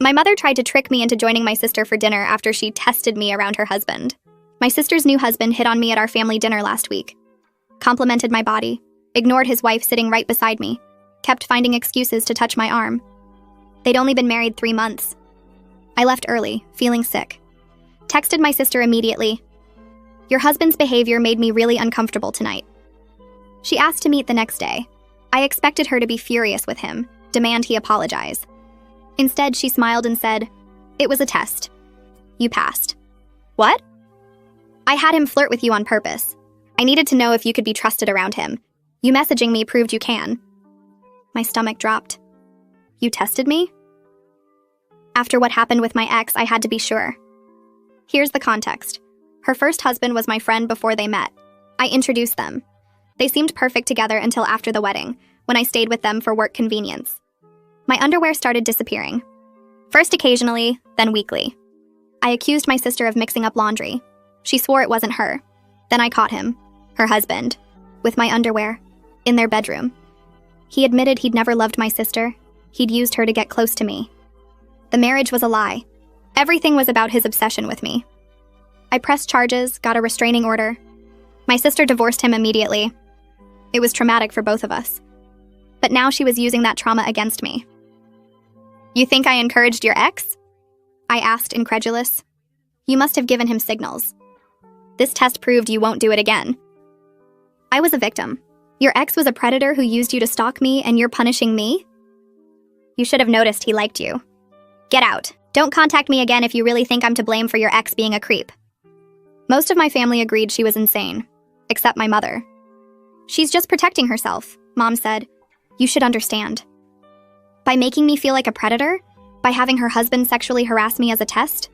My mother tried to trick me into joining my sister for dinner after she tested me around her husband. My sister's new husband hit on me at our family dinner last week. Complimented my body, ignored his wife sitting right beside me, kept finding excuses to touch my arm. They'd only been married 3 months. I left early, feeling sick. Texted my sister immediately. Your husband's behavior made me really uncomfortable tonight. She asked to meet the next day. I expected her to be furious with him, demand he apologize. Instead, she smiled and said, "It was a test. You passed." What? I had him flirt with you on purpose. I needed to know if you could be trusted around him. You messaging me proved you can. My stomach dropped. You tested me? After what happened with my ex, I had to be sure. Here's the context. Her first husband was my friend before they met. I introduced them. They seemed perfect together until after the wedding, when I stayed with them for work convenience. My underwear started disappearing. First occasionally, then weekly. I accused my sister of mixing up laundry. She swore it wasn't her. Then I caught him, her husband, with my underwear, in their bedroom. He admitted he'd never loved my sister. He'd used her to get close to me. The marriage was a lie. Everything was about his obsession with me. I pressed charges, got a restraining order. My sister divorced him immediately. It was traumatic for both of us. But now she was using that trauma against me. You think I encouraged your ex? I asked, incredulous. You must have given him signals. This test proved you won't do it again. I was a victim. Your ex was a predator who used you to stalk me, and you're punishing me? You should have noticed he liked you. Get out. Don't contact me again if you really think I'm to blame for your ex being a creep. Most of my family agreed she was insane, except my mother. She's just protecting herself, Mom said. You should understand. By making me feel like a predator? By having her husband sexually harass me as a test?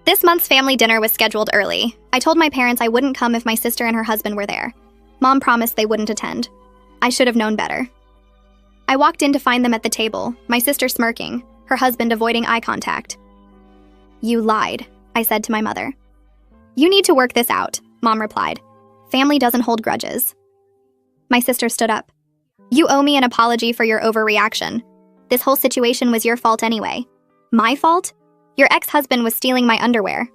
This month's family dinner was scheduled early. I told my parents I wouldn't come if my sister and her husband were there. Mom promised they wouldn't attend. I should have known better. I walked in to find them at the table, my sister smirking, her husband avoiding eye contact. You lied, I said to my mother. You need to work this out, Mom replied. Family doesn't hold grudges. My sister stood up. You owe me an apology for your overreaction. This whole situation was your fault anyway. My fault? Your ex-husband was stealing my underwear.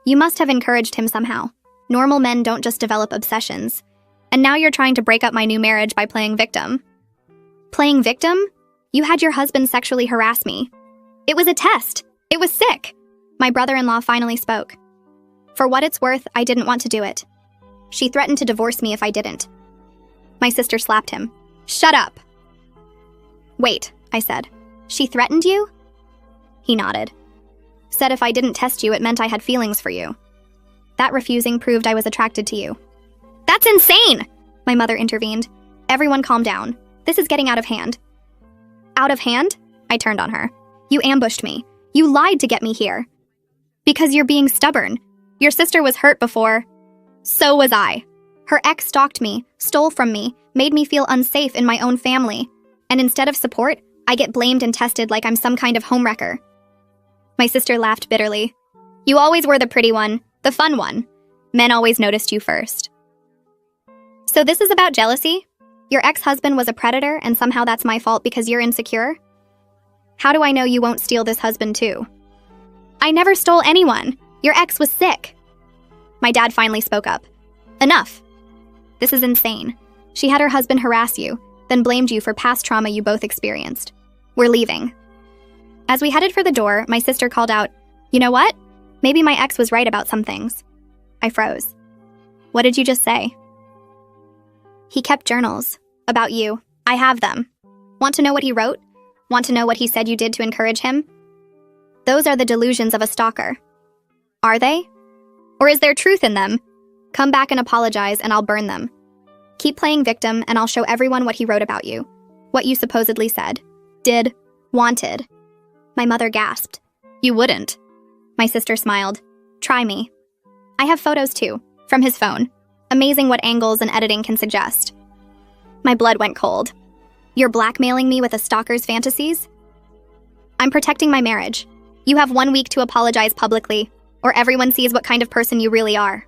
You must have encouraged him somehow. Normal men don't just develop obsessions. And now you're trying to break up my new marriage by playing victim. Playing victim? You had your husband sexually harass me. It was a test. It was sick. My brother-in-law finally spoke. For what it's worth, I didn't want to do it. She threatened to divorce me if I didn't. My sister slapped him. Shut up. Wait, I said. She threatened you? He nodded. Said if I didn't test you, it meant I had feelings for you. That refusing proved I was attracted to you. That's insane! My mother intervened. Everyone calm down. This is getting out of hand. Out of hand? I turned on her. You ambushed me. You lied to get me here. Because you're being stubborn. Your sister was hurt before. So was I. Her ex stalked me, stole from me, made me feel unsafe in my own family. And instead of support, I get blamed and tested like I'm some kind of homewrecker. My sister laughed bitterly. You always were the pretty one, the fun one. Men always noticed you first. So this is about jealousy? Your ex-husband was a predator and somehow that's my fault because you're insecure? How do I know you won't steal this husband too? I never stole anyone. Your ex was sick. My dad finally spoke up. Enough. This is insane. She had her husband harass you, then blamed you for past trauma you both experienced. We're leaving. As we headed for the door, my sister called out, You know what? Maybe my ex was right about some things. I froze. What did you just say? He kept journals. About you. I have them. Want to know what he wrote? Want to know what he said you did to encourage him? Those are the delusions of a stalker. Are they? Or is there truth in them? Come back and apologize and I'll burn them. Keep playing victim and I'll show everyone what he wrote about you. What you supposedly said. Did. Wanted. My mother gasped. You wouldn't. My sister smiled. Try me. I have photos too, from his phone. Amazing what angles and editing can suggest. My blood went cold. You're blackmailing me with a stalker's fantasies? I'm protecting my marriage. You have 1 week to apologize publicly, or everyone sees what kind of person you really are.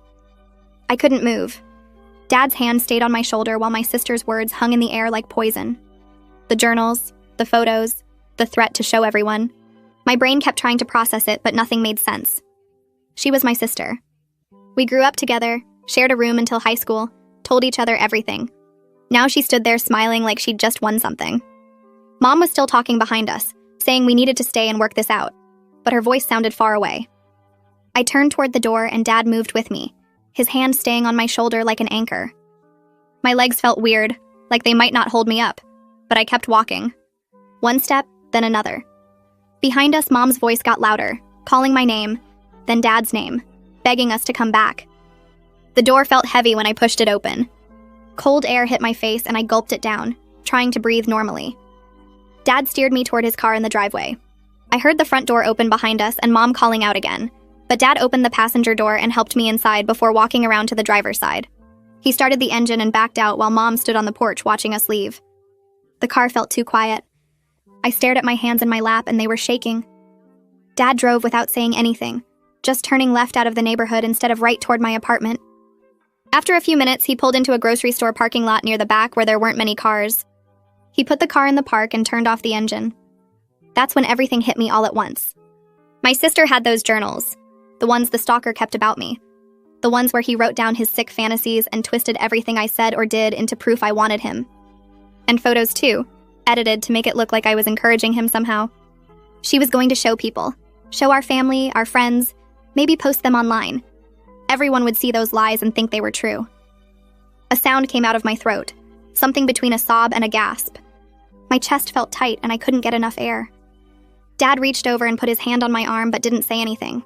I couldn't move. Dad's hand stayed on my shoulder while my sister's words hung in the air like poison. The journals, the photos, the threat to show everyone. My brain kept trying to process it, but nothing made sense. She was my sister. We grew up together, shared a room until high school, told each other everything. Now she stood there smiling like she'd just won something. Mom was still talking behind us, saying we needed to stay and work this out, but her voice sounded far away. I turned toward the door and Dad moved with me, his hand staying on my shoulder like an anchor. My legs felt weird, like they might not hold me up, but I kept walking. One step, then another. Behind us, Mom's voice got louder, calling my name, then Dad's name, begging us to come back. The door felt heavy when I pushed it open. Cold air hit my face and I gulped it down, trying to breathe normally. Dad steered me toward his car in the driveway. I heard the front door open behind us and Mom calling out again, but Dad opened the passenger door and helped me inside before walking around to the driver's side. He started the engine and backed out while Mom stood on the porch watching us leave. The car felt too quiet. I stared at my hands in my lap and they were shaking. Dad drove without saying anything, just turning left out of the neighborhood instead of right toward my apartment. After a few minutes, he pulled into a grocery store parking lot near the back where there weren't many cars. He put the car in the park and turned off the engine. That's when everything hit me all at once. My sister had those journals, the ones the stalker kept about me, the ones where he wrote down his sick fantasies and twisted everything I said or did into proof I wanted him. And photos too, edited to make it look like I was encouraging him somehow. She was going to show people, show our family, our friends, maybe post them online. Everyone would see those lies and think they were true. A sound came out of my throat, something between a sob and a gasp. My chest felt tight and I couldn't get enough air. Dad reached over and put his hand on my arm but didn't say anything.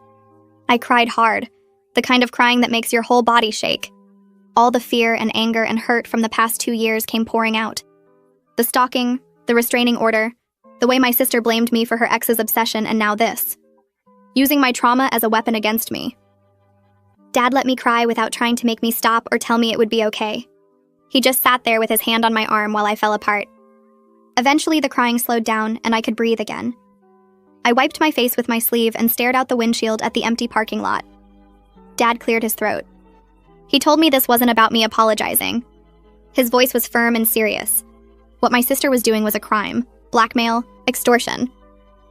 I cried hard, the kind of crying that makes your whole body shake. All the fear and anger and hurt from the past 2 years came pouring out. The stalking, the restraining order, the way my sister blamed me for her ex's obsession, and now this. Using my trauma as a weapon against me. Dad let me cry without trying to make me stop or tell me it would be okay. He just sat there with his hand on my arm while I fell apart. Eventually, the crying slowed down and I could breathe again. I wiped my face with my sleeve and stared out the windshield at the empty parking lot. Dad cleared his throat. He told me this wasn't about me apologizing. His voice was firm and serious. What my sister was doing was a crime, blackmail, extortion.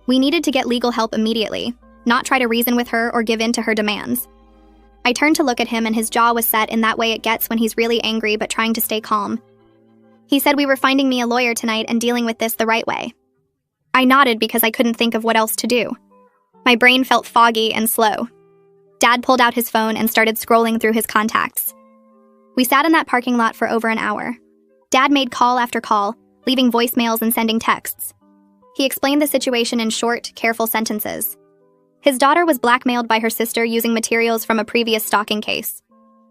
We needed to get legal help immediately, not try to reason with her or give in to her demands. I turned to look at him and his jaw was set in that way it gets when he's really angry but trying to stay calm. He said we were finding me a lawyer tonight and dealing with this the right way. I nodded because I couldn't think of what else to do. My brain felt foggy and slow. Dad pulled out his phone and started scrolling through his contacts. We sat in that parking lot for over an hour. Dad made call after call, leaving voicemails and sending texts. He explained the situation in short, careful sentences. His daughter was blackmailed by her sister using materials from a previous stalking case.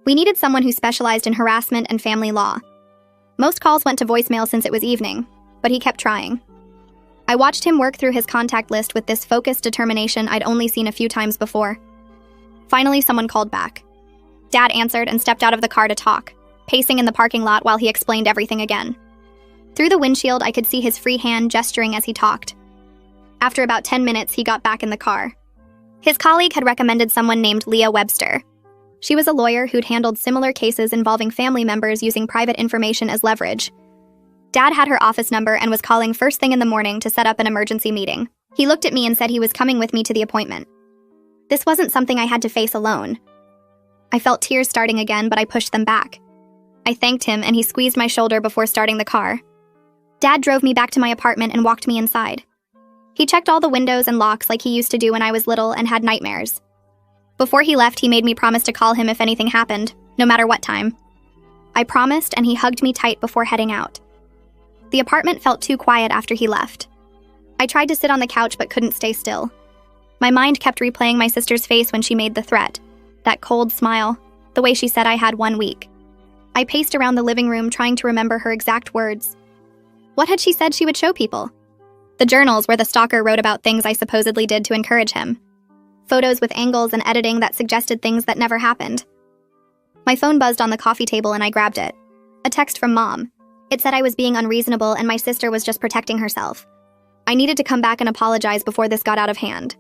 We needed someone who specialized in harassment and family law. Most calls went to voicemail since it was evening, but he kept trying. I watched him work through his contact list with this focused determination I'd only seen a few times before. Finally, someone called back. Dad answered and stepped out of the car to talk, pacing in the parking lot while he explained everything again. Through the windshield, I could see his free hand gesturing as he talked. After about 10 minutes, he got back in the car. His colleague had recommended someone named Leah Webster. She was a lawyer who'd handled similar cases involving family members using private information as leverage. Dad had her office number and was calling first thing in the morning to set up an emergency meeting. He looked at me and said he was coming with me to the appointment. This wasn't something I had to face alone. I felt tears starting again, but I pushed them back. I thanked him and he squeezed my shoulder before starting the car. Dad drove me back to my apartment and walked me inside. He checked all the windows and locks like he used to do when I was little and had nightmares. Before he left, he made me promise to call him if anything happened, no matter what time. I promised, and he hugged me tight before heading out. The apartment felt too quiet after he left. I tried to sit on the couch but couldn't stay still. My mind kept replaying my sister's face when she made the threat, that cold smile, the way she said I had 1 week. I paced around the living room trying to remember her exact words. What had she said she would show people? The journals where the stalker wrote about things I supposedly did to encourage him. Photos with angles and editing that suggested things that never happened. My phone buzzed on the coffee table and I grabbed it. A text from Mom. It said I was being unreasonable and my sister was just protecting herself. I needed to come back and apologize before this got out of hand.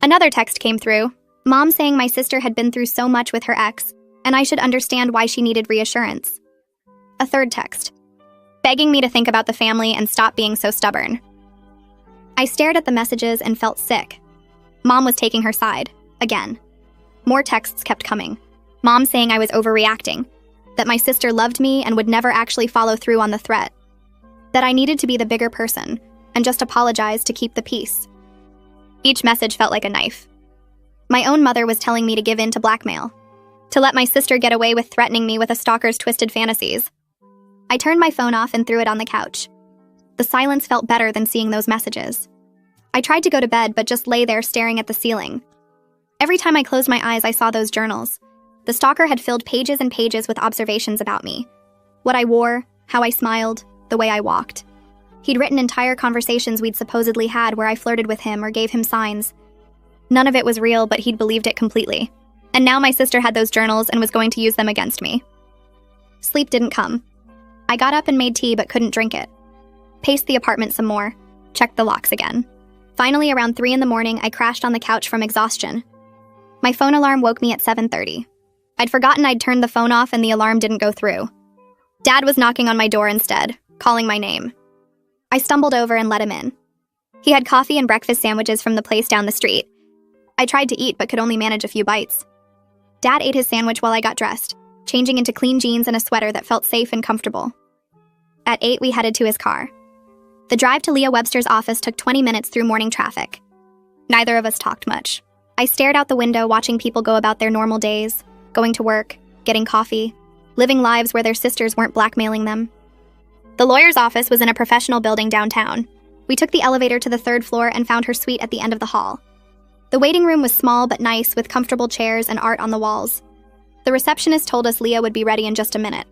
Another text came through, Mom saying my sister had been through so much with her ex, and I should understand why she needed reassurance. A third text, begging me to think about the family and stop being so stubborn. I stared at the messages and felt sick. Mom was taking her side, again. More texts kept coming. Mom saying I was overreacting, that my sister loved me and would never actually follow through on the threat, that I needed to be the bigger person and just apologize to keep the peace. Each message felt like a knife. My own mother was telling me to give in to blackmail, to let my sister get away with threatening me with a stalker's twisted fantasies. I turned my phone off and threw it on the couch. The silence felt better than seeing those messages. I tried to go to bed, but just lay there staring at the ceiling. Every time I closed my eyes, I saw those journals. The stalker had filled pages and pages with observations about me. What I wore, how I smiled, the way I walked. He'd written entire conversations we'd supposedly had where I flirted with him or gave him signs. None of it was real, but he'd believed it completely. And now my sister had those journals and was going to use them against me. Sleep didn't come. I got up and made tea but couldn't drink it. Paced the apartment some more. Checked the locks again. Finally, around 3 in the morning, I crashed on the couch from exhaustion. My phone alarm woke me at 7:30. I'd forgotten I'd turned the phone off and the alarm didn't go through. Dad was knocking on my door instead, calling my name. I stumbled over and let him in. He had coffee and breakfast sandwiches from the place down the street. I tried to eat but could only manage a few bites. Dad ate his sandwich while I got dressed, changing into clean jeans and a sweater that felt safe and comfortable. At 8, we headed to his car. The drive to Leah Webster's office took 20 minutes through morning traffic. Neither of us talked much. I stared out the window watching people go about their normal days, going to work, getting coffee, living lives where their sisters weren't blackmailing them. The lawyer's office was in a professional building downtown. We took the elevator to the 3rd floor and found her suite at the end of the hall. The waiting room was small but nice with comfortable chairs and art on the walls. The receptionist told us Leah would be ready in just a minute.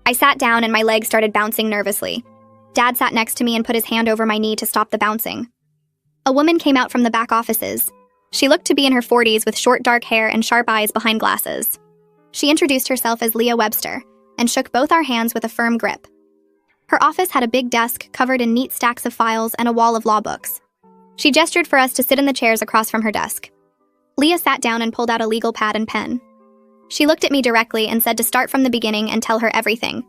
I sat down and my legs started bouncing nervously. Dad sat next to me and put his hand over my knee to stop the bouncing. A woman came out from the back offices. She looked to be in her 40s with short dark hair and sharp eyes behind glasses. She introduced herself as Leah Webster and shook both our hands with a firm grip. Her office had a big desk covered in neat stacks of files and a wall of law books. She gestured for us to sit in the chairs across from her desk. Leah sat down and pulled out a legal pad and pen. She looked at me directly and said to start from the beginning and tell her everything.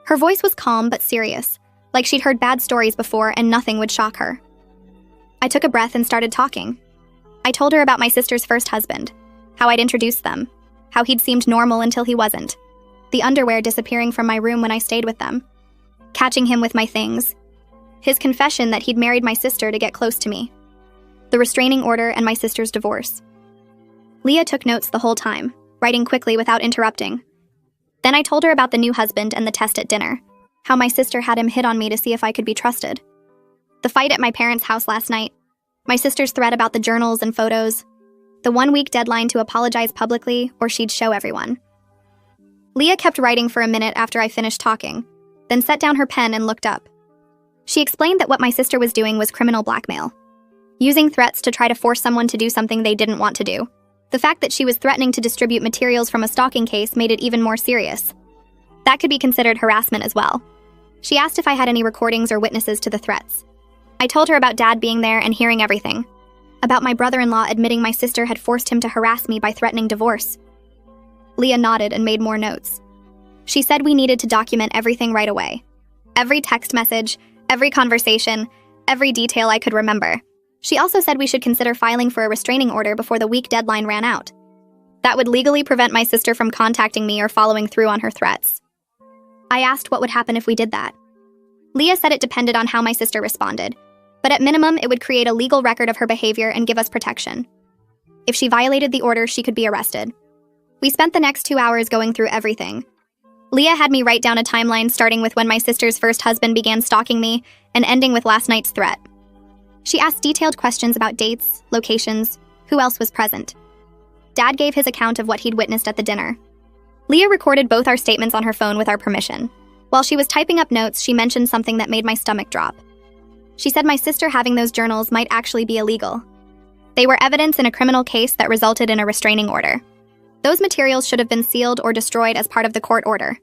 Her voice was calm but serious, like she'd heard bad stories before and nothing would shock her. I took a breath and started talking. I told her about my sister's first husband, how I'd introduced them, how he'd seemed normal until he wasn't, the underwear disappearing from my room when I stayed with them, catching him with my things, his confession that he'd married my sister to get close to me, the restraining order and my sister's divorce. Leah took notes the whole time, writing quickly without interrupting. Then I told her about the new husband and the test at dinner, how my sister had him hit on me to see if I could be trusted, the fight at my parents' house last night, my sister's threat about the journals and photos, the 1-week deadline to apologize publicly or she'd show everyone. Leah kept writing for a minute after I finished talking, then set down her pen and looked up. She explained that what my sister was doing was criminal blackmail, using threats to try to force someone to do something they didn't want to do. The fact that she was threatening to distribute materials from a stalking case made it even more serious. That could be considered harassment as well. She asked if I had any recordings or witnesses to the threats. I told her about Dad being there and hearing everything, about my brother-in-law admitting my sister had forced him to harass me by threatening divorce. Leah nodded and made more notes. She said we needed to document everything right away. Every text message, every conversation, every detail I could remember. She also said we should consider filing for a restraining order before the week deadline ran out. That would legally prevent my sister from contacting me or following through on her threats. I asked what would happen if we did that. Leah said it depended on how my sister responded, but at minimum it would create a legal record of her behavior and give us protection. If she violated the order, she could be arrested. We spent the next 2 hours going through everything. Leah had me write down a timeline starting with when my sister's first husband began stalking me and ending with last night's threat. She asked detailed questions about dates, locations, who else was present. Dad gave his account of what he'd witnessed at the dinner. Leah recorded both our statements on her phone with our permission. While she was typing up notes, she mentioned something that made my stomach drop. She said my sister having those journals might actually be illegal. They were evidence in a criminal case that resulted in a restraining order. Those materials should have been sealed or destroyed as part of the court order.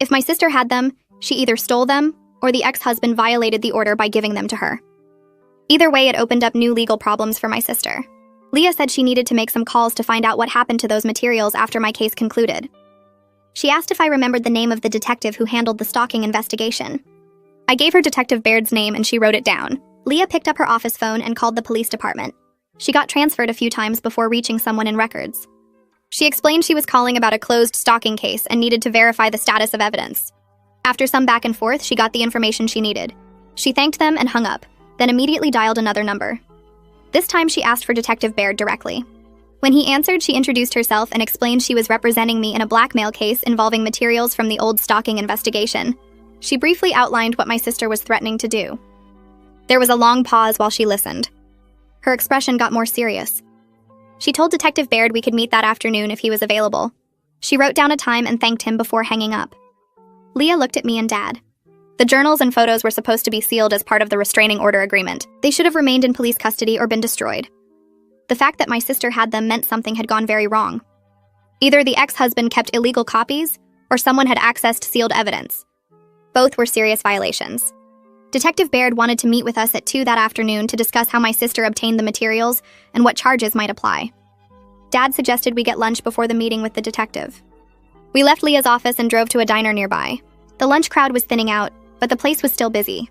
If my sister had them, she either stole them or the ex-husband violated the order by giving them to her. Either way, it opened up new legal problems for my sister. Leah said she needed to make some calls to find out what happened to those materials after my case concluded. She asked if I remembered the name of the detective who handled the stalking investigation. I gave her Detective Baird's name and she wrote it down, Leah picked up her office phone and called the police department. She got transferred a few times before reaching someone in records. She explained she was calling about a closed stalking case and needed to verify the status of evidence. After some back and forth, she got the information she needed. She thanked them and hung up, then immediately dialed another number. This time she asked for Detective Baird directly. When he answered, she introduced herself and explained she was representing me in a blackmail case involving materials from the old stalking investigation. She briefly outlined what my sister was threatening to do. There was a long pause while she listened. Her expression got more serious. She told Detective Baird we could meet that afternoon if he was available. She wrote down a time and thanked him before hanging up. Leah looked at me and Dad. The journals and photos were supposed to be sealed as part of the restraining order agreement. They should have remained in police custody or been destroyed. The fact that my sister had them meant something had gone very wrong. Either the ex-husband kept illegal copies, or someone had accessed sealed evidence. Both were serious violations. Detective Baird wanted to meet with us at 2 that afternoon to discuss how my sister obtained the materials and what charges might apply. Dad suggested we get lunch before the meeting with the detective. We left Leah's office and drove to a diner nearby. The lunch crowd was thinning out, but the place was still busy.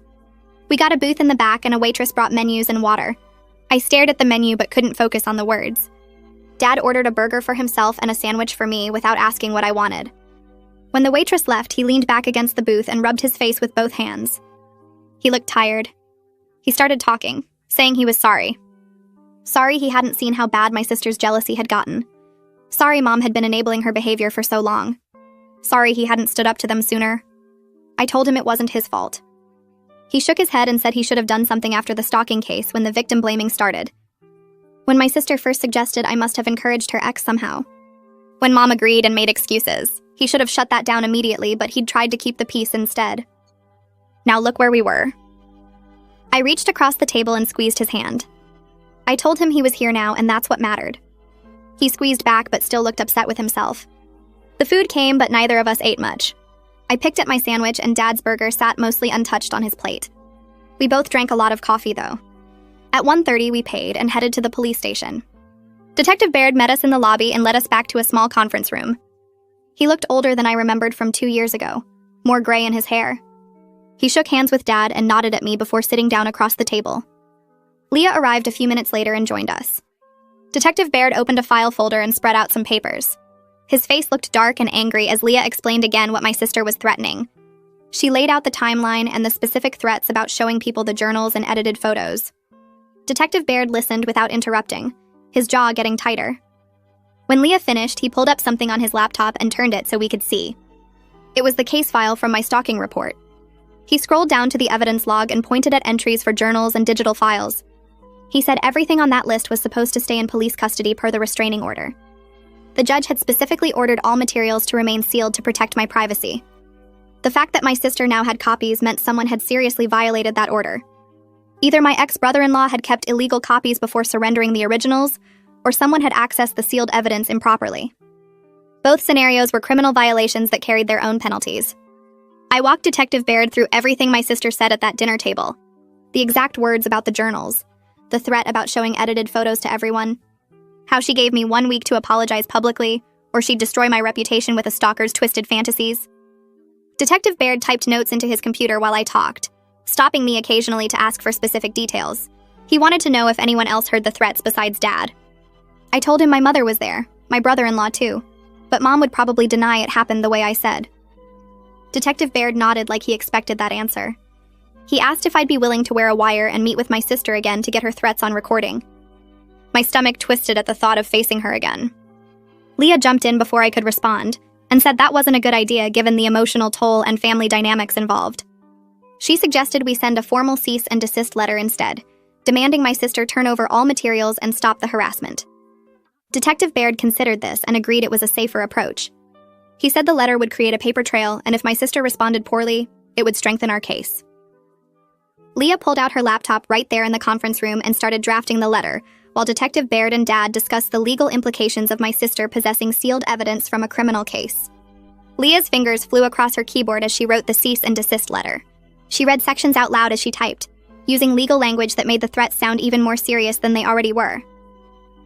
We got a booth in the back and a waitress brought menus and water. I stared at the menu but couldn't focus on the words. Dad ordered a burger for himself and a sandwich for me without asking what I wanted. When the waitress left, he leaned back against the booth and rubbed his face with both hands. He looked tired. He started talking, saying he was sorry. Sorry he hadn't seen how bad my sister's jealousy had gotten. Sorry Mom had been enabling her behavior for so long. Sorry he hadn't stood up to them sooner. I told him it wasn't his fault. He shook his head and said he should have done something after the stalking case when the victim blaming started. When my sister first suggested I must have encouraged her ex somehow. When Mom agreed and made excuses, he should have shut that down immediately, but he'd tried to keep the peace instead. Now look where we were. I reached across the table and squeezed his hand. I told him he was here now and that's what mattered. He squeezed back but still looked upset with himself. The food came, but neither of us ate much. I picked at my sandwich and Dad's burger sat mostly untouched on his plate. We both drank a lot of coffee, though. At 1:30, we paid and headed to the police station. Detective Baird met us in the lobby and led us back to a small conference room. He looked older than I remembered from 2 years ago, more gray in his hair. He shook hands with Dad and nodded at me before sitting down across the table. Leah arrived a few minutes later and joined us. Detective Baird opened a file folder and spread out some papers. His face looked dark and angry as Leah explained again what my sister was threatening. She laid out the timeline and the specific threats about showing people the journals and edited photos. Detective Baird listened without interrupting, his jaw getting tighter. When Leah finished, he pulled up something on his laptop and turned it so we could see. It was the case file from my stalking report. He scrolled down to the evidence log and pointed at entries for journals and digital files. He said everything on that list was supposed to stay in police custody per the restraining order. The judge had specifically ordered all materials to remain sealed to protect my privacy. The fact that my sister now had copies meant someone had seriously violated that order. Either my ex-brother-in-law had kept illegal copies before surrendering the originals, or someone had accessed the sealed evidence improperly. Both scenarios were criminal violations that carried their own penalties. I walked Detective Baird through everything my sister said at that dinner table. The exact words about the journals, the threat about showing edited photos to everyone, how she gave me 1 week to apologize publicly, or she'd destroy my reputation with a stalker's twisted fantasies. Detective Baird typed notes into his computer while I talked, stopping me occasionally to ask for specific details. He wanted to know if anyone else heard the threats besides Dad. I told him my mother was there, my brother-in-law too, but Mom would probably deny it happened the way I said. Detective Baird nodded like he expected that answer. He asked if I'd be willing to wear a wire and meet with my sister again to get her threats on recording. My stomach twisted at the thought of facing her again. Leah jumped in before I could respond, and said that wasn't a good idea given the emotional toll and family dynamics involved. She suggested we send a formal cease and desist letter instead, demanding my sister turn over all materials and stop the harassment. Detective Baird considered this and agreed it was a safer approach. He said the letter would create a paper trail, and if my sister responded poorly, it would strengthen our case. Leah pulled out her laptop right there in the conference room and started drafting the letter, while Detective Baird and Dad discussed the legal implications of my sister possessing sealed evidence from a criminal case. Leah's fingers flew across her keyboard as she wrote the cease and desist letter. She read sections out loud as she typed, using legal language that made the threats sound even more serious than they already were.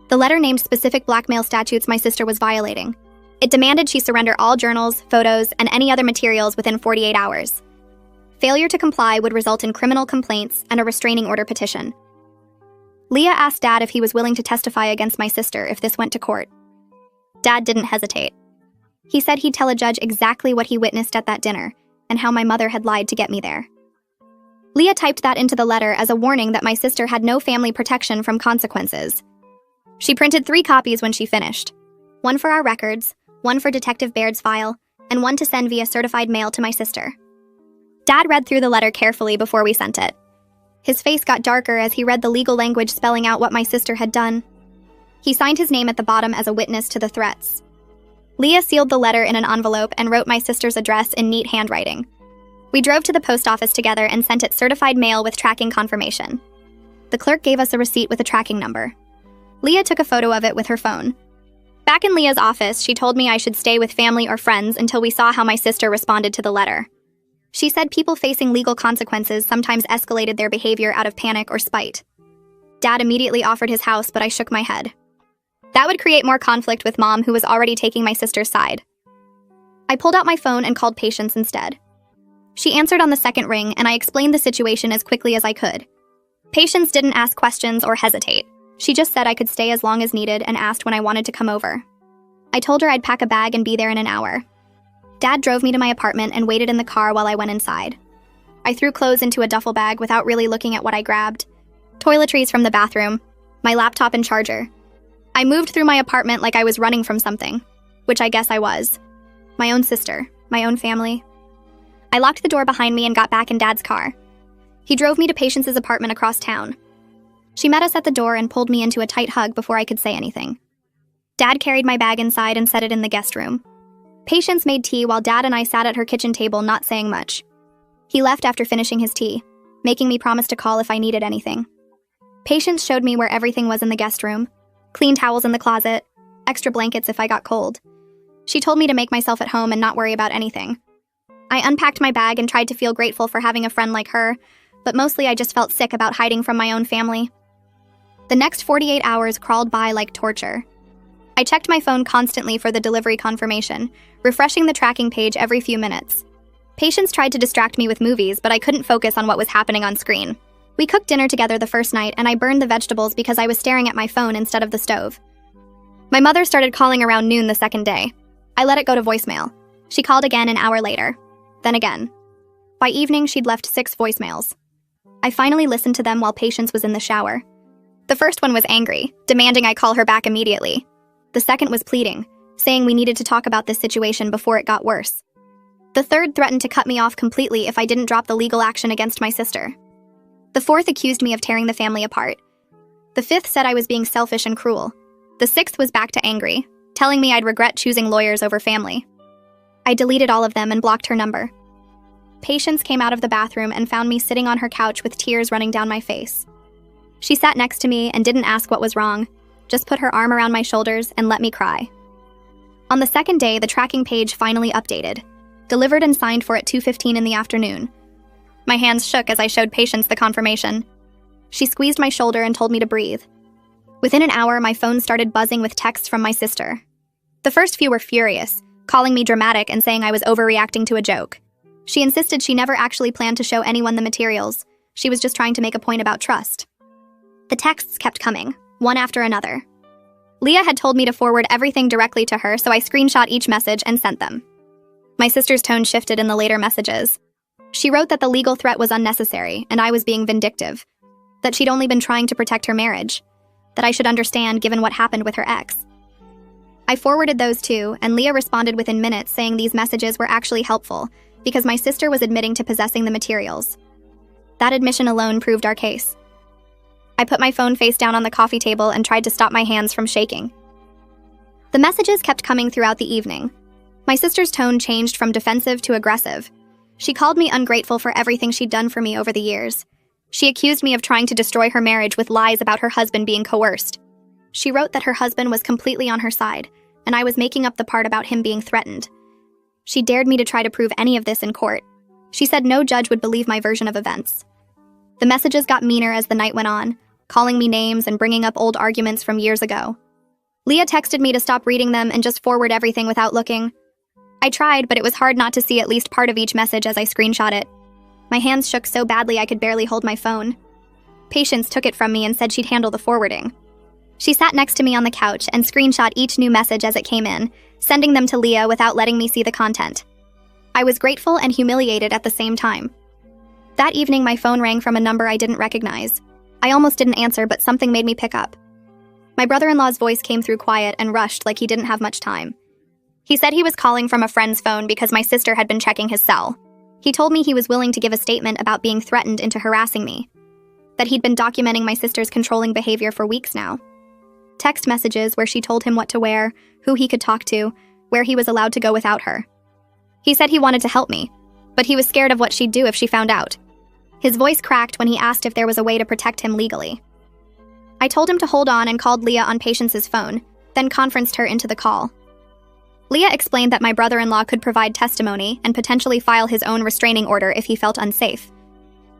The letter named specific blackmail statutes my sister was violating. It demanded she surrender all journals, photos, and any other materials within 48 hours. Failure to comply would result in criminal complaints and a restraining order petition. Leah asked Dad if he was willing to testify against my sister if this went to court. Dad didn't hesitate. He said he'd tell a judge exactly what he witnessed at that dinner and how my mother had lied to get me there. Leah typed that into the letter as a warning that my sister had no family protection from consequences. She printed 3 copies when she finished. One for our records, one for Detective Baird's file, and one to send via certified mail to my sister. Dad read through the letter carefully before we sent it. His face got darker as he read the legal language spelling out what my sister had done. He signed his name at the bottom as a witness to the threats. Leah sealed the letter in an envelope and wrote my sister's address in neat handwriting. We drove to the post office together and sent it certified mail with tracking confirmation. The clerk gave us a receipt with a tracking number. Leah took a photo of it with her phone. Back in Leah's office, she told me I should stay with family or friends until we saw how my sister responded to the letter. She said people facing legal consequences sometimes escalated their behavior out of panic or spite. Dad immediately offered his house, but I shook my head. That would create more conflict with Mom, who was already taking my sister's side. I pulled out my phone and called Patience instead. She answered on the second ring, and I explained the situation as quickly as I could. Patience didn't ask questions or hesitate. She just said I could stay as long as needed and asked when I wanted to come over. I told her I'd pack a bag and be there in an hour. Dad drove me to my apartment and waited in the car while I went inside. I threw clothes into a duffel bag without really looking at what I grabbed. Toiletries from the bathroom, my laptop and charger. I moved through my apartment like I was running from something, which I guess I was. My own sister, my own family. I locked the door behind me and got back in Dad's car. He drove me to Patience's apartment across town. She met us at the door and pulled me into a tight hug before I could say anything. Dad carried my bag inside and set it in the guest room. Patience made tea while Dad and I sat at her kitchen table, not saying much. He left after finishing his tea, making me promise to call if I needed anything. Patience showed me where everything was in the guest room. Clean towels in the closet, extra blankets if I got cold. She told me to make myself at home and not worry about anything. I unpacked my bag and tried to feel grateful for having a friend like her, but mostly I just felt sick about hiding from my own family. The next 48 hours crawled by like torture. I checked my phone constantly for the delivery confirmation, refreshing the tracking page every few minutes. Patience tried to distract me with movies, but I couldn't focus on what was happening on screen. We cooked dinner together the first night, and I burned the vegetables because I was staring at my phone instead of the stove. My mother started calling around noon the second day. I let it go to voicemail. She called again an hour later. Then again. By evening, she'd left 6 voicemails. I finally listened to them while Patience was in the shower. The first one was angry, demanding I call her back immediately. The second was pleading, saying we needed to talk about this situation before it got worse. The third threatened to cut me off completely if I didn't drop the legal action against my sister. The fourth accused me of tearing the family apart. The fifth said I was being selfish and cruel. The sixth was back to angry, telling me I'd regret choosing lawyers over family. I deleted all of them and blocked her number. Patience came out of the bathroom and found me sitting on her couch with tears running down my face. She sat next to me and didn't ask what was wrong, just put her arm around my shoulders and let me cry. On the second day, the tracking page finally updated, delivered and signed for at 2:15 in the afternoon. My hands shook as I showed Patience the confirmation. She squeezed my shoulder and told me to breathe. Within an hour, my phone started buzzing with texts from my sister. The first few were furious, calling me dramatic and saying I was overreacting to a joke. She insisted she never actually planned to show anyone the materials. She was just trying to make a point about trust. The texts kept coming, one after another. Leah had told me to forward everything directly to her, so I screenshot each message and sent them. My sister's tone shifted in the later messages. She wrote that the legal threat was unnecessary and I was being vindictive, that she'd only been trying to protect her marriage, that I should understand given what happened with her ex. I forwarded those too, and Leah responded within minutes saying these messages were actually helpful because my sister was admitting to possessing the materials. That admission alone proved our case. I put my phone face down on the coffee table and tried to stop my hands from shaking. The messages kept coming throughout the evening. My sister's tone changed from defensive to aggressive. She called me ungrateful for everything she'd done for me over the years. She accused me of trying to destroy her marriage with lies about her husband being coerced. She wrote that her husband was completely on her side, and I was making up the part about him being threatened. She dared me to try to prove any of this in court. She said no judge would believe my version of events. The messages got meaner as the night went on, calling me names and bringing up old arguments from years ago. Leah texted me to stop reading them and just forward everything without looking. I tried, but it was hard not to see at least part of each message as I screenshot it. My hands shook so badly I could barely hold my phone. Patience took it from me and said she'd handle the forwarding. She sat next to me on the couch and screenshot each new message as it came in, sending them to Leah without letting me see the content. I was grateful and humiliated at the same time. That evening, my phone rang from a number I didn't recognize. I almost didn't answer, but something made me pick up. My brother-in-law's voice came through quiet and rushed like he didn't have much time. He said he was calling from a friend's phone because my sister had been checking his cell. He told me he was willing to give a statement about being threatened into harassing me, that he'd been documenting my sister's controlling behavior for weeks now. Text messages where she told him what to wear, who he could talk to, where he was allowed to go without her. He said he wanted to help me, but he was scared of what she'd do if she found out. His voice cracked when he asked if there was a way to protect him legally. I told him to hold on and called Leah on Patience's phone, then conferenced her into the call. Leah explained that my brother-in-law could provide testimony and potentially file his own restraining order if he felt unsafe.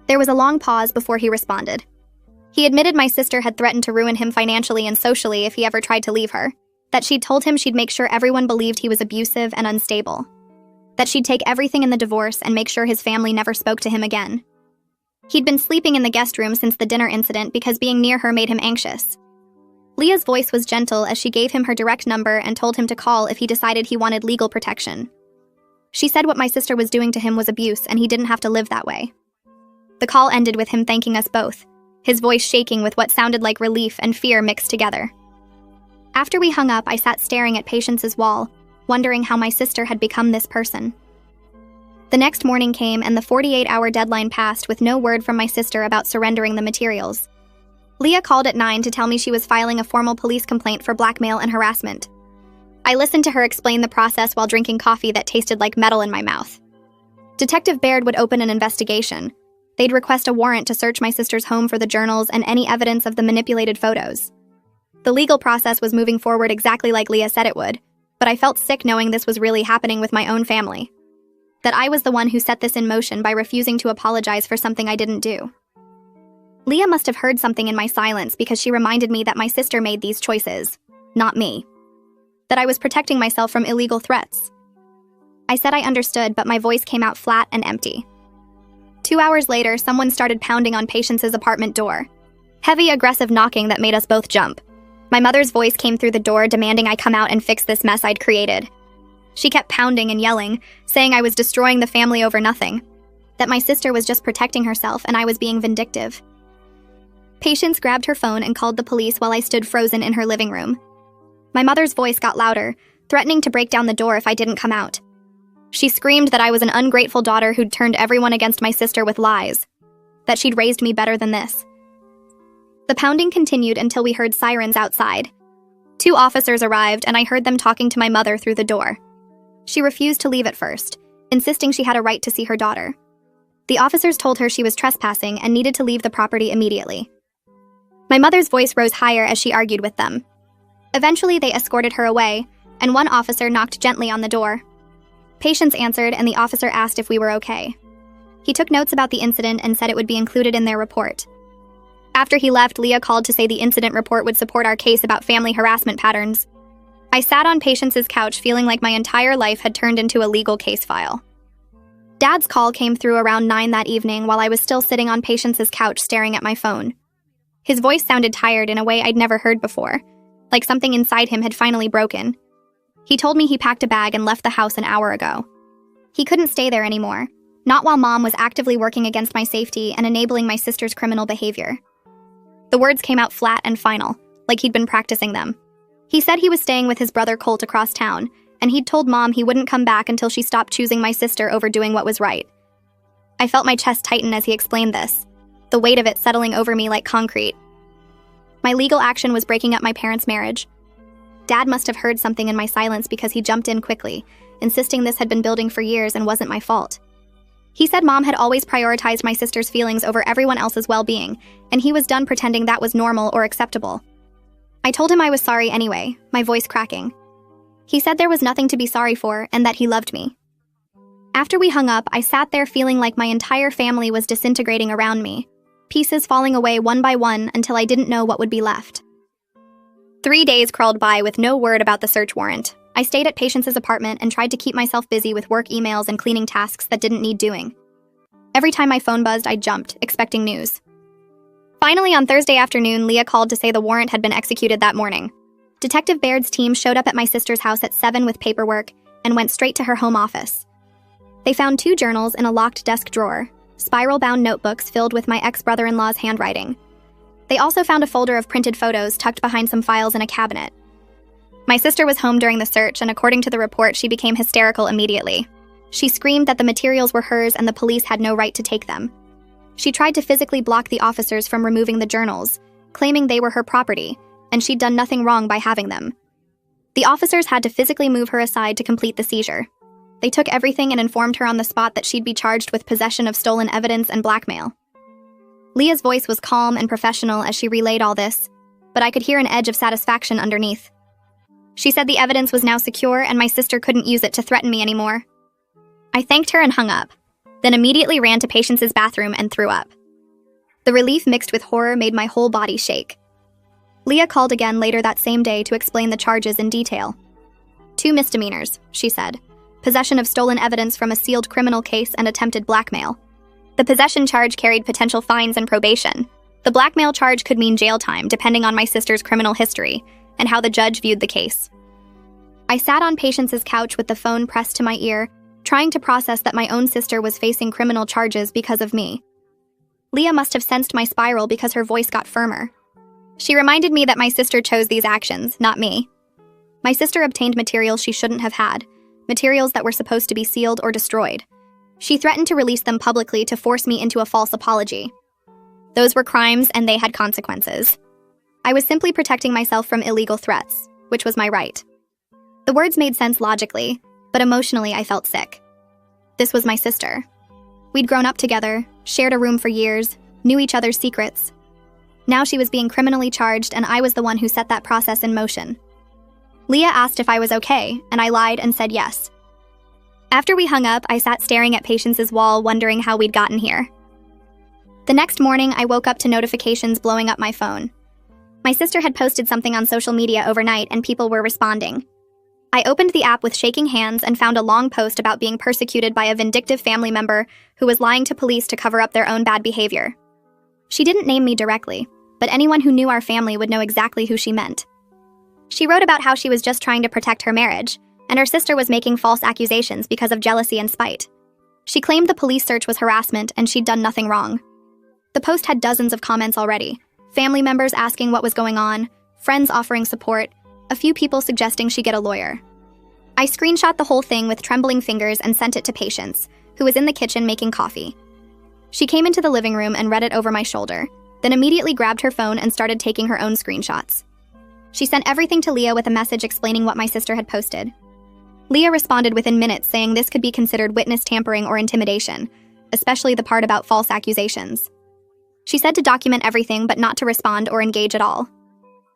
There was a long pause before he responded. He admitted my sister had threatened to ruin him financially and socially if he ever tried to leave her, that she'd told him she'd make sure everyone believed he was abusive and unstable, that she'd take everything in the divorce and make sure his family never spoke to him again. He'd been sleeping in the guest room since the dinner incident because being near her made him anxious. Leah's voice was gentle as she gave him her direct number and told him to call if he decided he wanted legal protection. She said what my sister was doing to him was abuse and he didn't have to live that way. The call ended with him thanking us both, his voice shaking with what sounded like relief and fear mixed together. After we hung up, I sat staring at Patience's wall, wondering how my sister had become this person. The next morning came and the 48-hour deadline passed with no word from my sister about surrendering the materials. Leah called at 9 to tell me she was filing a formal police complaint for blackmail and harassment. I listened to her explain the process while drinking coffee that tasted like metal in my mouth. Detective Baird would open an investigation. They'd request a warrant to search my sister's home for the journals and any evidence of the manipulated photos. The legal process was moving forward exactly like Leah said it would, but I felt sick knowing this was really happening with my own family. That I was the one who set this in motion by refusing to apologize for something I didn't do. Leah must have heard something in my silence because she reminded me that my sister made these choices, not me. That I was protecting myself from illegal threats. I said I understood, but my voice came out flat and empty. 2 hours later, someone started pounding on Patience's apartment door. Heavy, aggressive knocking that made us both jump. My mother's voice came through the door demanding I come out and fix this mess I'd created. She kept pounding and yelling, saying I was destroying the family over nothing. That my sister was just protecting herself and I was being vindictive. Patience grabbed her phone and called the police while I stood frozen in her living room. My mother's voice got louder, threatening to break down the door if I didn't come out. She screamed that I was an ungrateful daughter who'd turned everyone against my sister with lies, that she'd raised me better than this. The pounding continued until we heard sirens outside. 2 officers arrived and I heard them talking to my mother through the door. She refused to leave at first, insisting she had a right to see her daughter. The officers told her she was trespassing and needed to leave the property immediately. My mother's voice rose higher as she argued with them. Eventually, they escorted her away, and one officer knocked gently on the door. Patience answered, and the officer asked if we were okay. He took notes about the incident and said it would be included in their report. After he left, Leah called to say the incident report would support our case about family harassment patterns. I sat on Patience's couch feeling like my entire life had turned into a legal case file. Dad's call came through around 9 that evening while I was still sitting on Patience's couch staring at my phone. His voice sounded tired in a way I'd never heard before, like something inside him had finally broken. He told me he packed a bag and left the house an hour ago. He couldn't stay there anymore, not while Mom was actively working against my safety and enabling my sister's criminal behavior. The words came out flat and final, like he'd been practicing them. He said he was staying with his brother Colt across town, and he'd told Mom he wouldn't come back until she stopped choosing my sister over doing what was right. I felt my chest tighten as he explained this, the weight of it settling over me like concrete. My legal action was breaking up my parents' marriage. Dad must have heard something in my silence because he jumped in quickly, insisting this had been building for years and wasn't my fault. He said Mom had always prioritized my sister's feelings over everyone else's well-being, and he was done pretending that was normal or acceptable. I told him I was sorry anyway, my voice cracking. He said there was nothing to be sorry for and that he loved me. After we hung up, I sat there feeling like my entire family was disintegrating around me, pieces falling away one by one until I didn't know what would be left. 3 days crawled by with no word about the search warrant. I stayed at Patience's apartment and tried to keep myself busy with work emails and cleaning tasks that didn't need doing. Every time my phone buzzed, I jumped, expecting news. Finally, on Thursday afternoon, Leah called to say the warrant had been executed that morning. Detective Baird's team showed up at my sister's house at 7 with paperwork and went straight to her home office. They found 2 journals in a locked desk drawer, spiral-bound notebooks filled with my ex-brother-in-law's handwriting. They also found a folder of printed photos tucked behind some files in a cabinet. My sister was home during the search, and according to the report, she became hysterical immediately. She screamed that the materials were hers and the police had no right to take them. She tried to physically block the officers from removing the journals, claiming they were her property, and she'd done nothing wrong by having them. The officers had to physically move her aside to complete the seizure. They took everything and informed her on the spot that she'd be charged with possession of stolen evidence and blackmail. Leah's voice was calm and professional as she relayed all this, but I could hear an edge of satisfaction underneath. She said the evidence was now secure and my sister couldn't use it to threaten me anymore. I thanked her and hung up, then immediately ran to Patience's bathroom and threw up. The relief mixed with horror made my whole body shake. Leah called again later that same day to explain the charges in detail. 2 misdemeanors, she said. Possession of stolen evidence from a sealed criminal case and attempted blackmail. The possession charge carried potential fines and probation. The blackmail charge could mean jail time, depending on my sister's criminal history and how the judge viewed the case. I sat on Patience's couch with the phone pressed to my ear, trying to process that my own sister was facing criminal charges because of me. Leah must have sensed my spiral because her voice got firmer. She reminded me that my sister chose these actions, not me. My sister obtained materials she shouldn't have had, materials that were supposed to be sealed or destroyed. She threatened to release them publicly to force me into a false apology. Those were crimes and they had consequences. I was simply protecting myself from illegal threats, which was my right. The words made sense logically, but emotionally I felt sick. This was my sister. We'd grown up together, shared a room for years, knew each other's secrets. Now she was being criminally charged and I was the one who set that process in motion. Leah asked if I was okay, and I lied and said yes. After we hung up, I sat staring at Patience's wall, wondering how we'd gotten here. The next morning, I woke up to notifications blowing up my phone. My sister had posted something on social media overnight and people were responding. I opened the app with shaking hands and found a long post about being persecuted by a vindictive family member who was lying to police to cover up their own bad behavior. She didn't name me directly, but anyone who knew our family would know exactly who she meant. She wrote about how she was just trying to protect her marriage, and her sister was making false accusations because of jealousy and spite. She claimed the police search was harassment and she'd done nothing wrong. The post had dozens of comments already, family members asking what was going on, friends offering support, a few people suggesting she get a lawyer. I screenshot the whole thing with trembling fingers and sent it to Patience, who was in the kitchen making coffee. She came into the living room and read it over my shoulder, then immediately grabbed her phone and started taking her own screenshots. She sent everything to Leah with a message explaining what my sister had posted. Leah responded within minutes saying this could be considered witness tampering or intimidation, especially the part about false accusations. She said to document everything but not to respond or engage at all.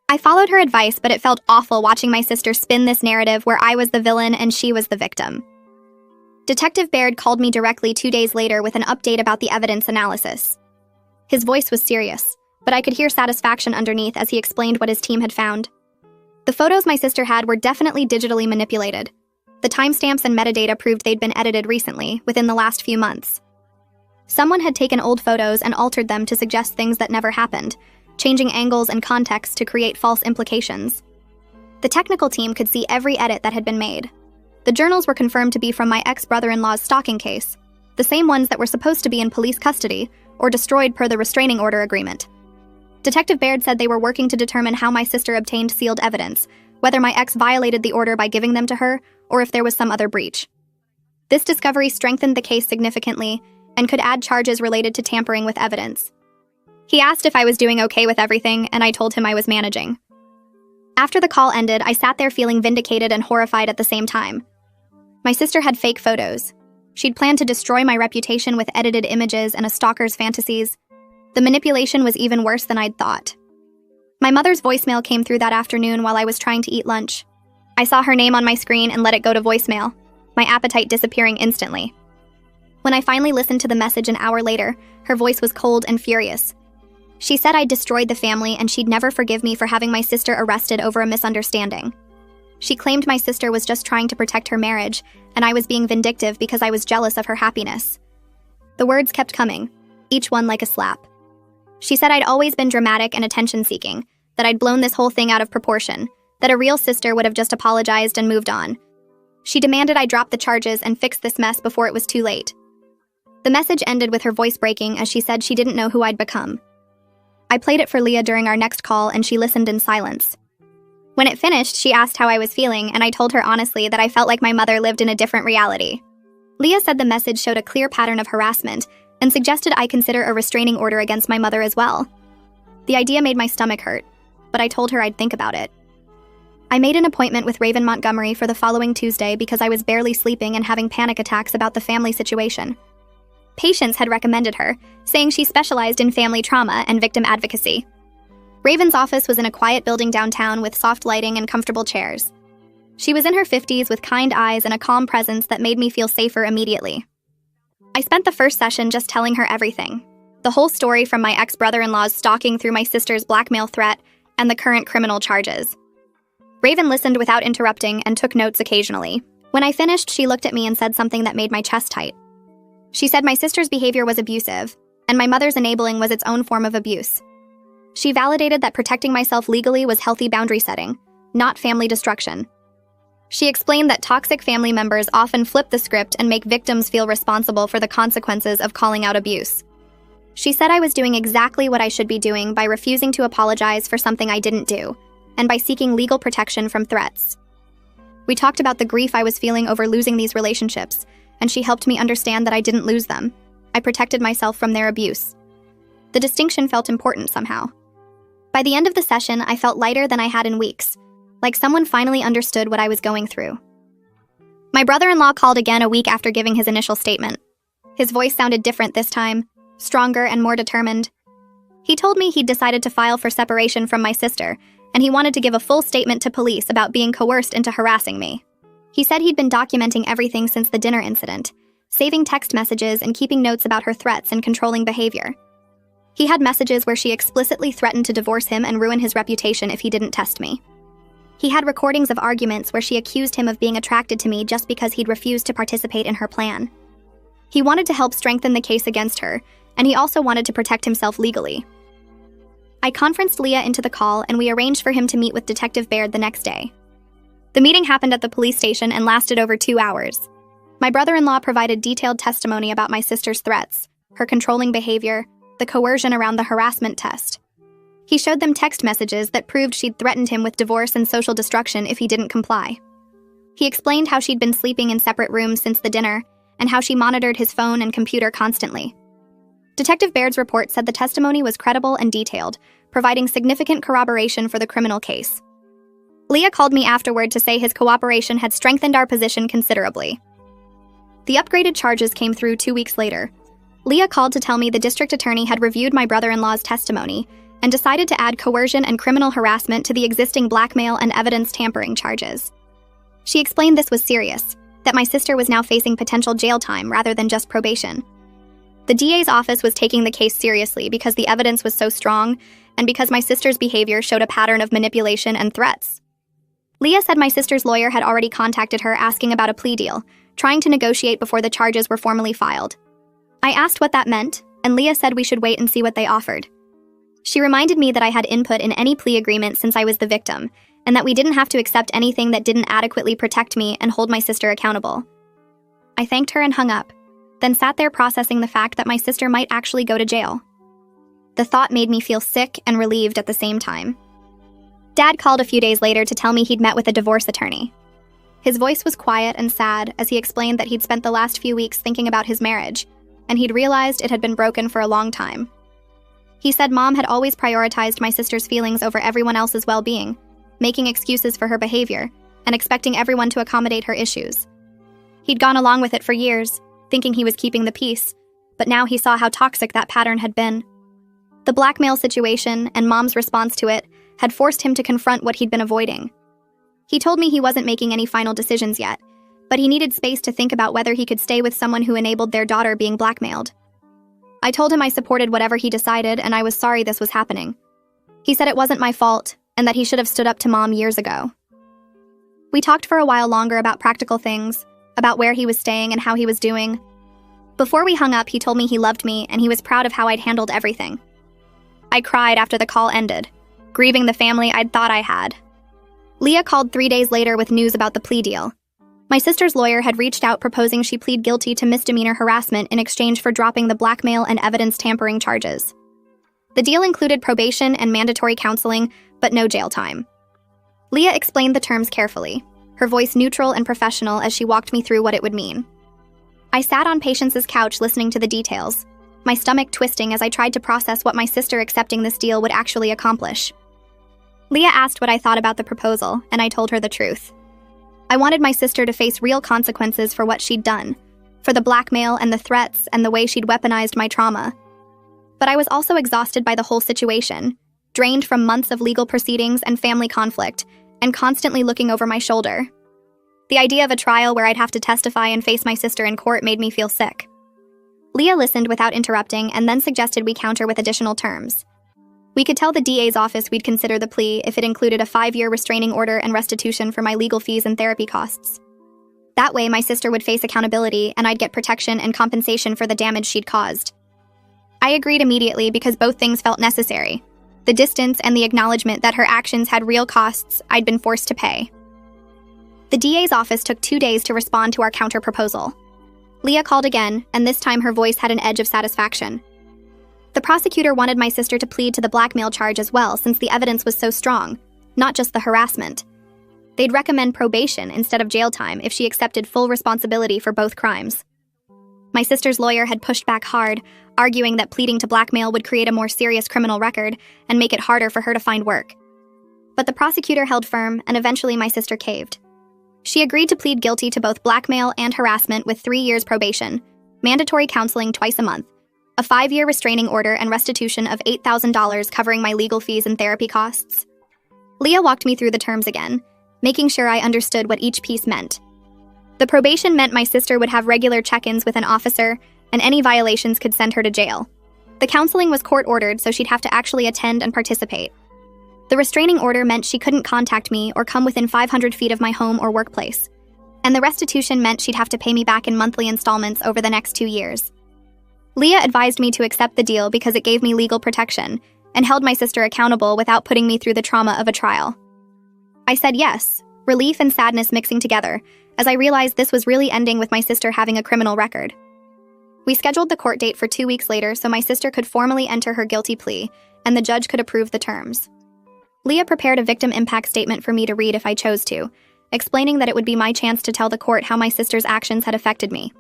I followed her advice, but it felt awful watching my sister spin this narrative where I was the villain and she was the victim. Detective Baird called me directly 2 days later with an update about the evidence analysis. His voice was serious, but I could hear satisfaction underneath as he explained what his team had found. The photos my sister had were definitely digitally manipulated. The timestamps and metadata proved they'd been edited recently, within the last few months. Someone had taken old photos and altered them to suggest things that never happened, changing angles and context to create false implications. The technical team could see every edit that had been made. The journals were confirmed to be from my ex-brother-in-law's stalking case, the same ones that were supposed to be in police custody or destroyed per the restraining order agreement. Detective Baird said they were working to determine how my sister obtained sealed evidence, whether my ex violated the order by giving them to her, or if there was some other breach. This discovery strengthened the case significantly and could add charges related to tampering with evidence. He asked if I was doing okay with everything, and I told him I was managing. After the call ended, I sat there feeling vindicated and horrified at the same time. My sister had fake photos. She'd planned to destroy my reputation with edited images and a stalker's fantasies. The manipulation was even worse than I'd thought. My mother's voicemail came through that afternoon while I was trying to eat lunch. I saw her name on my screen and let it go to voicemail, my appetite disappearing instantly. When I finally listened to the message an hour later, her voice was cold and furious. She said I'd destroyed the family and she'd never forgive me for having my sister arrested over a misunderstanding. She claimed my sister was just trying to protect her marriage, and I was being vindictive because I was jealous of her happiness. The words kept coming, each one like a slap. She said I'd always been dramatic and attention-seeking, that I'd blown this whole thing out of proportion, that a real sister would have just apologized and moved on. She demanded I drop the charges and fix this mess before it was too late. The message ended with her voice breaking as she said she didn't know who I'd become. I played it for Leah during our next call and she listened in silence. When it finished, she asked how I was feeling and I told her honestly that I felt like my mother lived in a different reality. Leah said the message showed a clear pattern of harassment and suggested I consider a restraining order against my mother as well. The idea made my stomach hurt, but I told her I'd think about it. I made an appointment with Raven Montgomery for the following Tuesday because I was barely sleeping and having panic attacks about the family situation. Patients had recommended her, saying she specialized in family trauma and victim advocacy. Raven's office was in a quiet building downtown with soft lighting and comfortable chairs. She was in her 50s with kind eyes and a calm presence that made me feel safer immediately. I spent the first session just telling her everything. The whole story from my ex-brother-in-law's stalking through my sister's blackmail threat and the current criminal charges. Raven listened without interrupting and took notes occasionally. When I finished, she looked at me and said something that made my chest tight. She said my sister's behavior was abusive, and my mother's enabling was its own form of abuse. She validated that protecting myself legally was healthy boundary setting, not family destruction. She explained that toxic family members often flip the script and make victims feel responsible for the consequences of calling out abuse. She said I was doing exactly what I should be doing by refusing to apologize for something I didn't do, and by seeking legal protection from threats. We talked about the grief I was feeling over losing these relationships, and she helped me understand that I didn't lose them. I protected myself from their abuse. The distinction felt important somehow. By the end of the session, I felt lighter than I had in weeks, like someone finally understood what I was going through. My brother-in-law called again a week after giving his initial statement. His voice sounded different this time, stronger and more determined. He told me he'd decided to file for separation from my sister, and he wanted to give a full statement to police about being coerced into harassing me. He said he'd been documenting everything since the dinner incident, saving text messages and keeping notes about her threats and controlling behavior. He had messages where she explicitly threatened to divorce him and ruin his reputation if he didn't test me. He had recordings of arguments where she accused him of being attracted to me just because he'd refused to participate in her plan. He wanted to help strengthen the case against her, and he also wanted to protect himself legally. I conferenced Leah into the call and we arranged for him to meet with Detective Baird the next day. The meeting happened at the police station and lasted over 2 hours. My brother-in-law provided detailed testimony about my sister's threats, her controlling behavior, the coercion around the harassment test. He showed them text messages that proved she'd threatened him with divorce and social destruction if he didn't comply. He explained how she'd been sleeping in separate rooms since the dinner and how she monitored his phone and computer constantly. Detective Baird's report said the testimony was credible and detailed, providing significant corroboration for the criminal case. Leah called me afterward to say his cooperation had strengthened our position considerably. The upgraded charges came through 2 weeks later. Leah called to tell me the district attorney had reviewed my brother-in-law's testimony and decided to add coercion and criminal harassment to the existing blackmail and evidence tampering charges. She explained this was serious, that my sister was now facing potential jail time rather than just probation. The DA's office was taking the case seriously because the evidence was so strong and because my sister's behavior showed a pattern of manipulation and threats. Leah said my sister's lawyer had already contacted her asking about a plea deal, trying to negotiate before the charges were formally filed. I asked what that meant, and Leah said we should wait and see what they offered. She reminded me that I had input in any plea agreement since I was the victim, and that we didn't have to accept anything that didn't adequately protect me and hold my sister accountable. I thanked her and hung up, then sat there processing the fact that my sister might actually go to jail. The thought made me feel sick and relieved at the same time. Dad called a few days later to tell me he'd met with a divorce attorney. His voice was quiet and sad as he explained that he'd spent the last few weeks thinking about his marriage, and he'd realized it had been broken for a long time. He said Mom had always prioritized my sister's feelings over everyone else's well-being, making excuses for her behavior, and expecting everyone to accommodate her issues. He'd gone along with it for years, thinking he was keeping the peace, but now he saw how toxic that pattern had been. The blackmail situation and Mom's response to it had forced him to confront what he'd been avoiding. He told me he wasn't making any final decisions yet, but he needed space to think about whether he could stay with someone who enabled their daughter being blackmailed. I told him I supported whatever he decided and I was sorry this was happening. He said it wasn't my fault and that he should have stood up to Mom years ago. We talked for a while longer about practical things, about where he was staying and how he was doing. Before we hung up, he told me he loved me and he was proud of how I'd handled everything. I cried after the call ended, grieving the family I'd thought I had. Leah called 3 days later with news about the plea deal. My sister's lawyer had reached out proposing she plead guilty to misdemeanor harassment in exchange for dropping the blackmail and evidence tampering charges. The deal included probation and mandatory counseling, but no jail time. Leah explained the terms carefully, her voice neutral and professional as she walked me through what it would mean. I sat on Patience's couch listening to the details, my stomach twisting as I tried to process what my sister accepting this deal would actually accomplish. Leah asked what I thought about the proposal, and I told her the truth. I wanted my sister to face real consequences for what she'd done, for the blackmail and the threats and the way she'd weaponized my trauma. But I was also exhausted by the whole situation, drained from months of legal proceedings and family conflict, and constantly looking over my shoulder. The idea of a trial where I'd have to testify and face my sister in court made me feel sick. Leah listened without interrupting and then suggested we counter with additional terms. We could tell the DA's office we'd consider the plea if it included a 5-year restraining order and restitution for my legal fees and therapy costs. That way, my sister would face accountability and I'd get protection and compensation for the damage she'd caused. I agreed immediately because both things felt necessary: the distance and the acknowledgement that her actions had real costs I'd been forced to pay. The DA's office took 2 days to respond to our counter-proposal. Leah called again, and this time her voice had an edge of satisfaction. The prosecutor wanted my sister to plead to the blackmail charge as well since the evidence was so strong, not just the harassment. They'd recommend probation instead of jail time if she accepted full responsibility for both crimes. My sister's lawyer had pushed back hard, arguing that pleading to blackmail would create a more serious criminal record and make it harder for her to find work. But the prosecutor held firm, and eventually my sister caved. She agreed to plead guilty to both blackmail and harassment with 3 years probation, mandatory counseling twice a month, a 5-year restraining order and restitution of $8,000 covering my legal fees and therapy costs. Leah walked me through the terms again, making sure I understood what each piece meant. The probation meant my sister would have regular check-ins with an officer, and any violations could send her to jail. The counseling was court-ordered, so she'd have to actually attend and participate. The restraining order meant she couldn't contact me or come within 500 feet of my home or workplace. And the restitution meant she'd have to pay me back in monthly installments over the next 2 years. Leah advised me to accept the deal because it gave me legal protection and held my sister accountable without putting me through the trauma of a trial. I said yes, relief and sadness mixing together, as I realized this was really ending with my sister having a criminal record. We scheduled the court date for 2 weeks later so my sister could formally enter her guilty plea and the judge could approve the terms. Leah prepared a victim impact statement for me to read if I chose to, explaining that it would be my chance to tell the court how my sister's actions had affected me.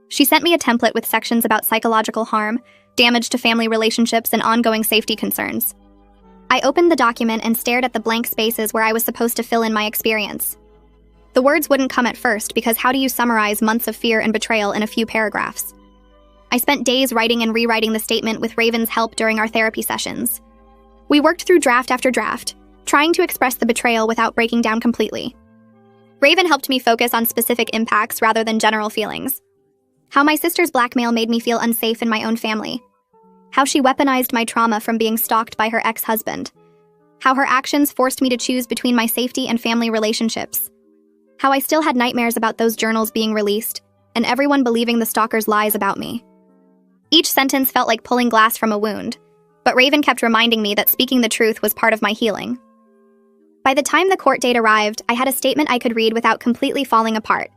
She sent me a template with sections about psychological harm, damage to family relationships, and ongoing safety concerns. I opened the document and stared at the blank spaces where I was supposed to fill in my experience. The words wouldn't come at first because how do you summarize months of fear and betrayal in a few paragraphs? I spent days writing and rewriting the statement with Raven's help during our therapy sessions. We worked through draft after draft, trying to express the betrayal without breaking down completely. Raven helped me focus on specific impacts rather than general feelings. How my sister's blackmail made me feel unsafe in my own family. How she weaponized my trauma from being stalked by her ex-husband. How her actions forced me to choose between my safety and family relationships. How I still had nightmares about those journals being released, and everyone believing the stalker's lies about me. Each sentence felt like pulling glass from a wound, but Raven kept reminding me that speaking the truth was part of my healing. By the time the court date arrived, I had a statement I could read without completely falling apart,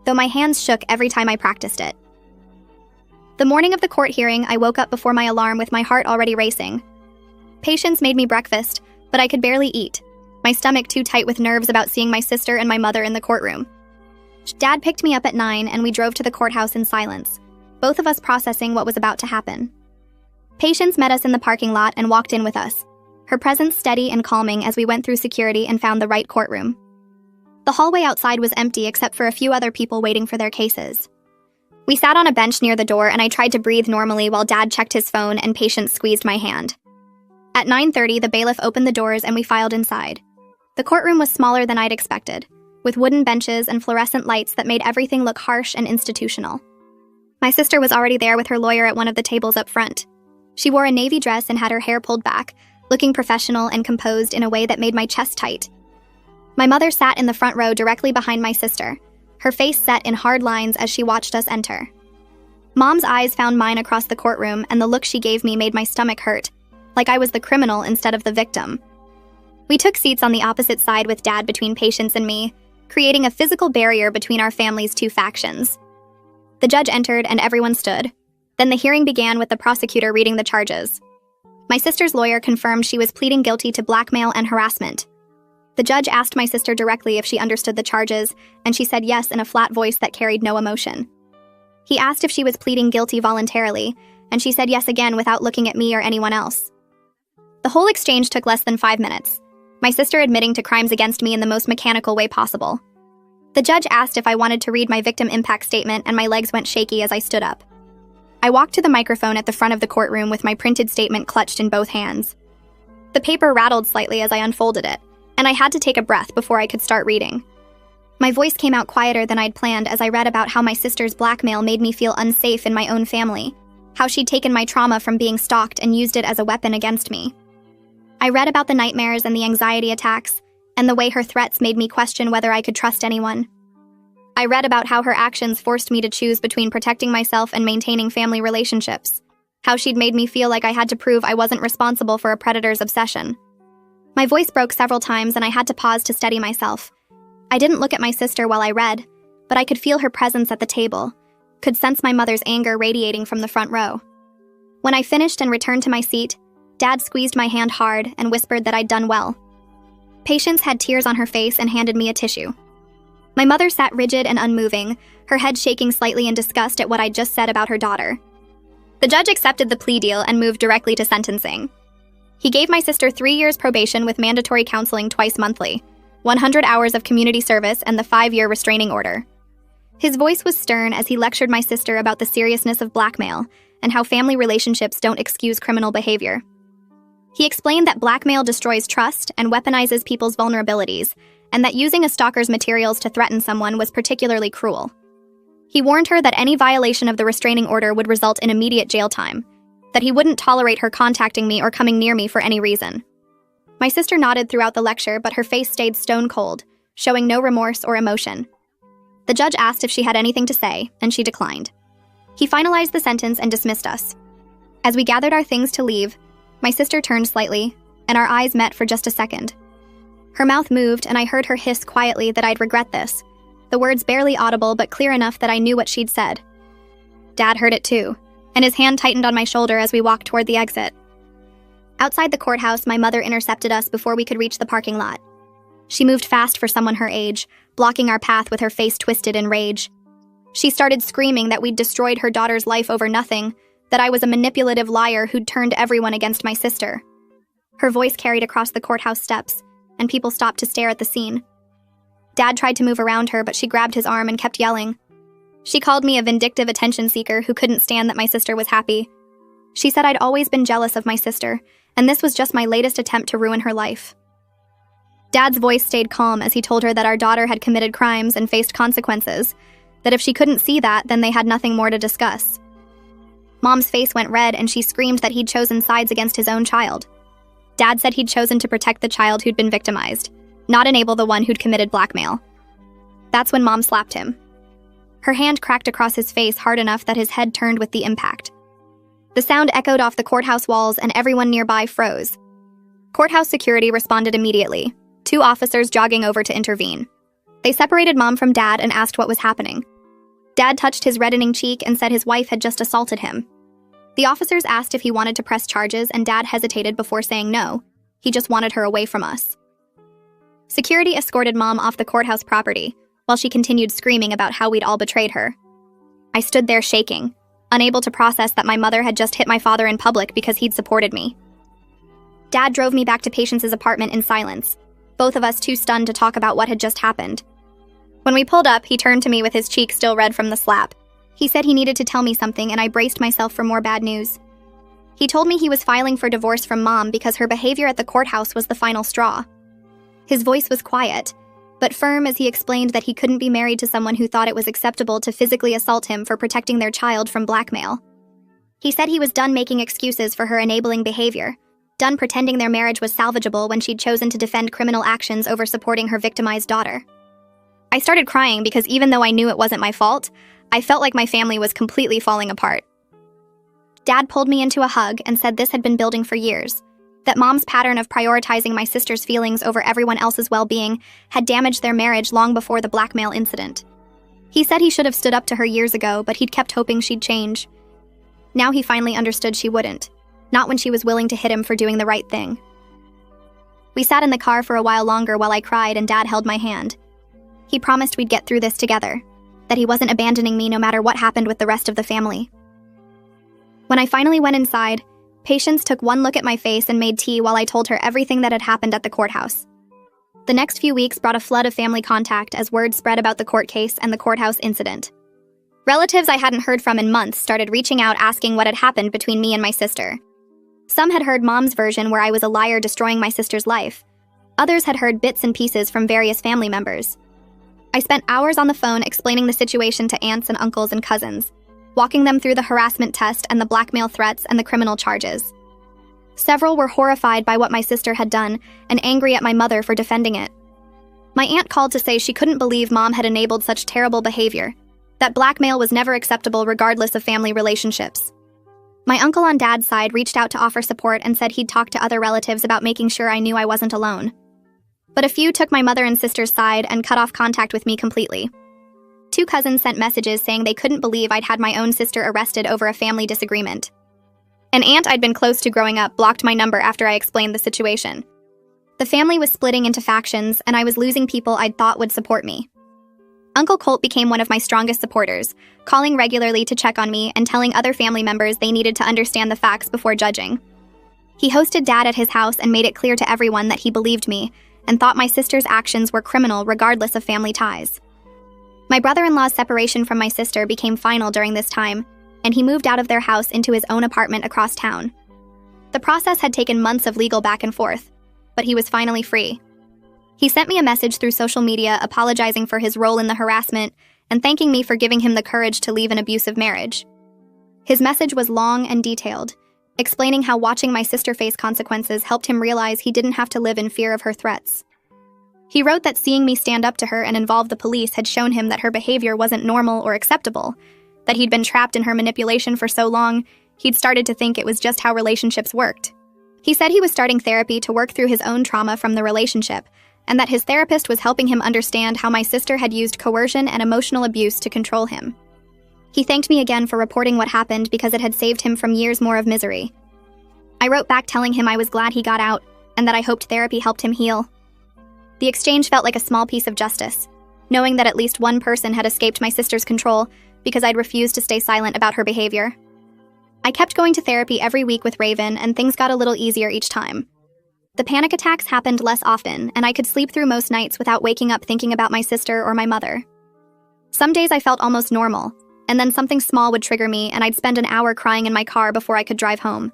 though my hands shook every time I practiced it. The morning of the court hearing, I woke up before my alarm with my heart already racing. Patience made me breakfast, but I could barely eat, my stomach too tight with nerves about seeing my sister and my mother in the courtroom. Dad picked me up at 9 and we drove to the courthouse in silence, both of us processing what was about to happen. Patience met us in the parking lot and walked in with us, her presence steady and calming as we went through security and found the right courtroom. The hallway outside was empty except for a few other people waiting for their cases. We sat on a bench near the door and I tried to breathe normally while Dad checked his phone and Patience squeezed my hand. At 9:30, the bailiff opened the doors and we filed inside. The courtroom was smaller than I'd expected, with wooden benches and fluorescent lights that made everything look harsh and institutional. My sister was already there with her lawyer at one of the tables up front. She wore a navy dress and had her hair pulled back, looking professional and composed in a way that made my chest tight. My mother sat in the front row directly behind my sister, her face set in hard lines as she watched us enter. Mom's eyes found mine across the courtroom, and the look she gave me made my stomach hurt, like I was the criminal instead of the victim. We took seats on the opposite side with Dad between patients and me, creating a physical barrier between our family's two factions. The judge entered and everyone stood. Then the hearing began with the prosecutor reading the charges. My sister's lawyer confirmed she was pleading guilty to blackmail and harassment. The judge asked my sister directly if she understood the charges, and she said yes in a flat voice that carried no emotion. He asked if she was pleading guilty voluntarily, and she said yes again without looking at me or anyone else. The whole exchange took less than 5 minutes, my sister admitting to crimes against me in the most mechanical way possible. The judge asked if I wanted to read my victim impact statement, and my legs went shaky as I stood up. I walked to the microphone at the front of the courtroom with my printed statement clutched in both hands. The paper rattled slightly as I unfolded it, and I had to take a breath before I could start reading. My voice came out quieter than I'd planned as I read about how my sister's blackmail made me feel unsafe in my own family, how she'd taken my trauma from being stalked and used it as a weapon against me. I read about the nightmares and the anxiety attacks, and the way her threats made me question whether I could trust anyone. I read about how her actions forced me to choose between protecting myself and maintaining family relationships, how she'd made me feel like I had to prove I wasn't responsible for a predator's obsession. My voice broke several times and I had to pause to steady myself. I didn't look at my sister while I read, but I could feel her presence at the table, could sense my mother's anger radiating from the front row. When I finished and returned to my seat, Dad squeezed my hand hard and whispered that I'd done well. Patience had tears on her face and handed me a tissue. My mother sat rigid and unmoving, her head shaking slightly in disgust at what I'd just said about her daughter. The judge accepted the plea deal and moved directly to sentencing. He gave my sister 3 years probation with mandatory counseling twice monthly, 100 hours of community service, and the 5-year restraining order. His voice was stern as he lectured my sister about the seriousness of blackmail and how family relationships don't excuse criminal behavior. He explained that blackmail destroys trust and weaponizes people's vulnerabilities, and that using a stalker's materials to threaten someone was particularly cruel. He warned her that any violation of the restraining order would result in immediate jail time, that he wouldn't tolerate her contacting me or coming near me for any reason. My sister nodded throughout the lecture, but her face stayed stone cold, showing no remorse or emotion. The judge asked if she had anything to say, and she declined. He finalized the sentence and dismissed us. As we gathered our things to leave, my sister turned slightly, and our eyes met for just a second. Her mouth moved, and I heard her hiss quietly that I'd regret this, the words barely audible but clear enough that I knew what she'd said. Dad heard it too, and his hand tightened on my shoulder as we walked toward the exit. Outside the courthouse, my mother intercepted us before we could reach the parking lot. She moved fast for someone her age, blocking our path with her face twisted in rage. She started screaming that we'd destroyed her daughter's life over nothing, that I was a manipulative liar who'd turned everyone against my sister. Her voice carried across the courthouse steps, and people stopped to stare at the scene. Dad tried to move around her, but she grabbed his arm and kept yelling. She called me a vindictive attention seeker who couldn't stand that my sister was happy. She said I'd always been jealous of my sister, and this was just my latest attempt to ruin her life. Dad's voice stayed calm as he told her that our daughter had committed crimes and faced consequences, that if she couldn't see that, then they had nothing more to discuss. Mom's face went red and she screamed that he'd chosen sides against his own child. Dad said he'd chosen to protect the child who'd been victimized, not enable the one who'd committed blackmail. That's when Mom slapped him. Her hand cracked across his face hard enough that his head turned with the impact. The sound echoed off the courthouse walls and everyone nearby froze. Courthouse security responded immediately, 2 officers jogging over to intervene. They separated Mom from Dad and asked what was happening. Dad touched his reddening cheek and said his wife had just assaulted him. The officers asked if he wanted to press charges, and Dad hesitated before saying no. He just wanted her away from us. Security escorted Mom off the courthouse property, while she continued screaming about how we'd all betrayed her. I stood there shaking, unable to process that my mother had just hit my father in public because he'd supported me. Dad drove me back to Patience's apartment in silence, both of us too stunned to talk about what had just happened. When we pulled up, he turned to me with his cheek still red from the slap. He said he needed to tell me something, and I braced myself for more bad news. He told me he was filing for divorce from Mom because her behavior at the courthouse was the final straw. His voice was quiet, but firm as he explained that he couldn't be married to someone who thought it was acceptable to physically assault him for protecting their child from blackmail. He said he was done making excuses for her enabling behavior, done pretending their marriage was salvageable when she'd chosen to defend criminal actions over supporting her victimized daughter. I started crying because even though I knew it wasn't my fault, I felt like my family was completely falling apart. Dad pulled me into a hug and said this had been building for years, that Mom's pattern of prioritizing my sister's feelings over everyone else's well-being had damaged their marriage long before the blackmail incident. He said he should have stood up to her years ago, but he'd kept hoping she'd change. Now he finally understood she wouldn't, not when she was willing to hit him for doing the right thing. We sat in the car for a while longer while I cried and Dad held my hand. He promised we'd get through this together, that he wasn't abandoning me no matter what happened with the rest of the family. When I finally went inside, Patience took one look at my face and made tea while I told her everything that had happened at the courthouse. The next few weeks brought a flood of family contact as word spread about the court case and the courthouse incident. Relatives I hadn't heard from in months started reaching out asking what had happened between me and my sister. Some had heard Mom's version where I was a liar destroying my sister's life. Others had heard bits and pieces from various family members. I spent hours on the phone explaining the situation to aunts and uncles and cousins, walking them through the harassment test and the blackmail threats and the criminal charges. Several were horrified by what my sister had done and angry at my mother for defending it. My aunt called to say she couldn't believe Mom had enabled such terrible behavior, that blackmail was never acceptable regardless of family relationships. My uncle on Dad's side reached out to offer support and said he'd talk to other relatives about making sure I knew I wasn't alone. But a few took my mother and sister's side and cut off contact with me completely. 2 cousins sent messages saying they couldn't believe I'd had my own sister arrested over a family disagreement. An aunt I'd been close to growing up blocked my number after I explained the situation. The family was splitting into factions, and I was losing people I'd thought would support me. Uncle Colt became one of my strongest supporters, calling regularly to check on me and telling other family members they needed to understand the facts before judging. He hosted Dad at his house and made it clear to everyone that he believed me and thought my sister's actions were criminal regardless of family ties. My brother-in-law's separation from my sister became final during this time, and he moved out of their house into his own apartment across town. The process had taken months of legal back and forth, but he was finally free. He sent me a message through social media apologizing for his role in the harassment and thanking me for giving him the courage to leave an abusive marriage. His message was long and detailed, explaining how watching my sister face consequences helped him realize he didn't have to live in fear of her threats. He wrote that seeing me stand up to her and involve the police had shown him that her behavior wasn't normal or acceptable, that he'd been trapped in her manipulation for so long, he'd started to think it was just how relationships worked. He said he was starting therapy to work through his own trauma from the relationship, and that his therapist was helping him understand how my sister had used coercion and emotional abuse to control him. He thanked me again for reporting what happened because it had saved him from years more of misery. I wrote back telling him I was glad he got out, and that I hoped therapy helped him heal. The exchange felt like a small piece of justice, knowing that at least one person had escaped my sister's control because I'd refused to stay silent about her behavior. I kept going to therapy every week with Raven, and things got a little easier each time. The panic attacks happened less often, and I could sleep through most nights without waking up thinking about my sister or my mother. Some days I felt almost normal, and then something small would trigger me, and I'd spend an hour crying in my car before I could drive home.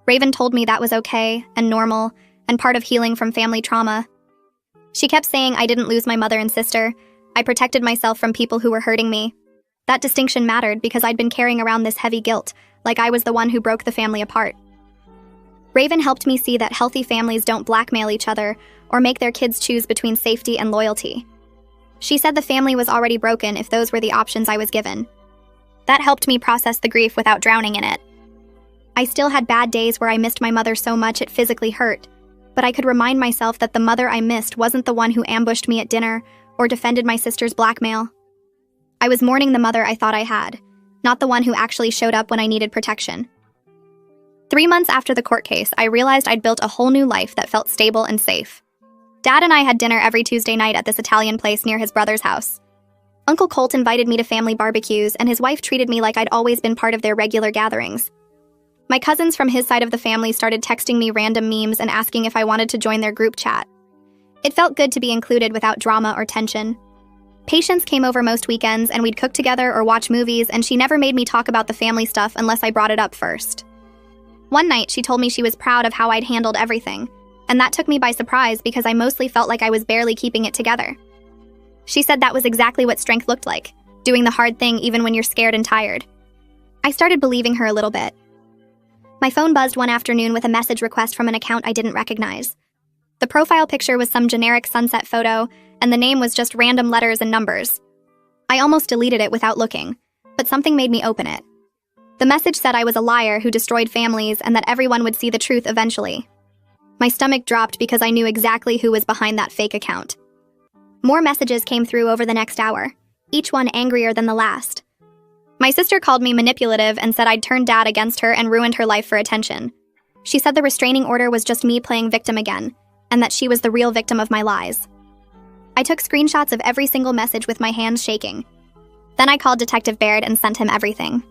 Raven told me that was okay and normal and part of healing from family trauma. She kept saying I didn't lose my mother and sister. I protected myself from people who were hurting me. That distinction mattered because I'd been carrying around this heavy guilt, like I was the one who broke the family apart. Raven helped me see that healthy families don't blackmail each other or make their kids choose between safety and loyalty. She said the family was already broken if those were the options I was given. That helped me process the grief without drowning in it. I still had bad days where I missed my mother so much it physically hurt, but I could remind myself that the mother I missed wasn't the one who ambushed me at dinner or defended my sister's blackmail. I was mourning the mother I thought I had, not the one who actually showed up when I needed protection. 3 months after the court case, I realized I'd built a whole new life that felt stable and safe. Dad and I had dinner every Tuesday night at this Italian place near his brother's house. Uncle Colt invited me to family barbecues, and his wife treated me like I'd always been part of their regular gatherings. My cousins from his side of the family started texting me random memes and asking if I wanted to join their group chat. It felt good to be included without drama or tension. Patience came over most weekends, and we'd cook together or watch movies, and she never made me talk about the family stuff unless I brought it up first. One night, she told me she was proud of how I'd handled everything, and that took me by surprise because I mostly felt like I was barely keeping it together. She said that was exactly what strength looked like, doing the hard thing even when you're scared and tired. I started believing her a little bit. My phone buzzed one afternoon with a message request from an account I didn't recognize. The profile picture was some generic sunset photo, and the name was just random letters and numbers. I almost deleted it without looking, but something made me open it. The message said I was a liar who destroyed families and that everyone would see the truth eventually. My stomach dropped because I knew exactly who was behind that fake account. More messages came through over the next hour, each one angrier than the last. My sister called me manipulative and said I'd turned Dad against her and ruined her life for attention. She said the restraining order was just me playing victim again, and that she was the real victim of my lies. I took screenshots of every single message with my hands shaking. Then I called Detective Baird and sent him everything.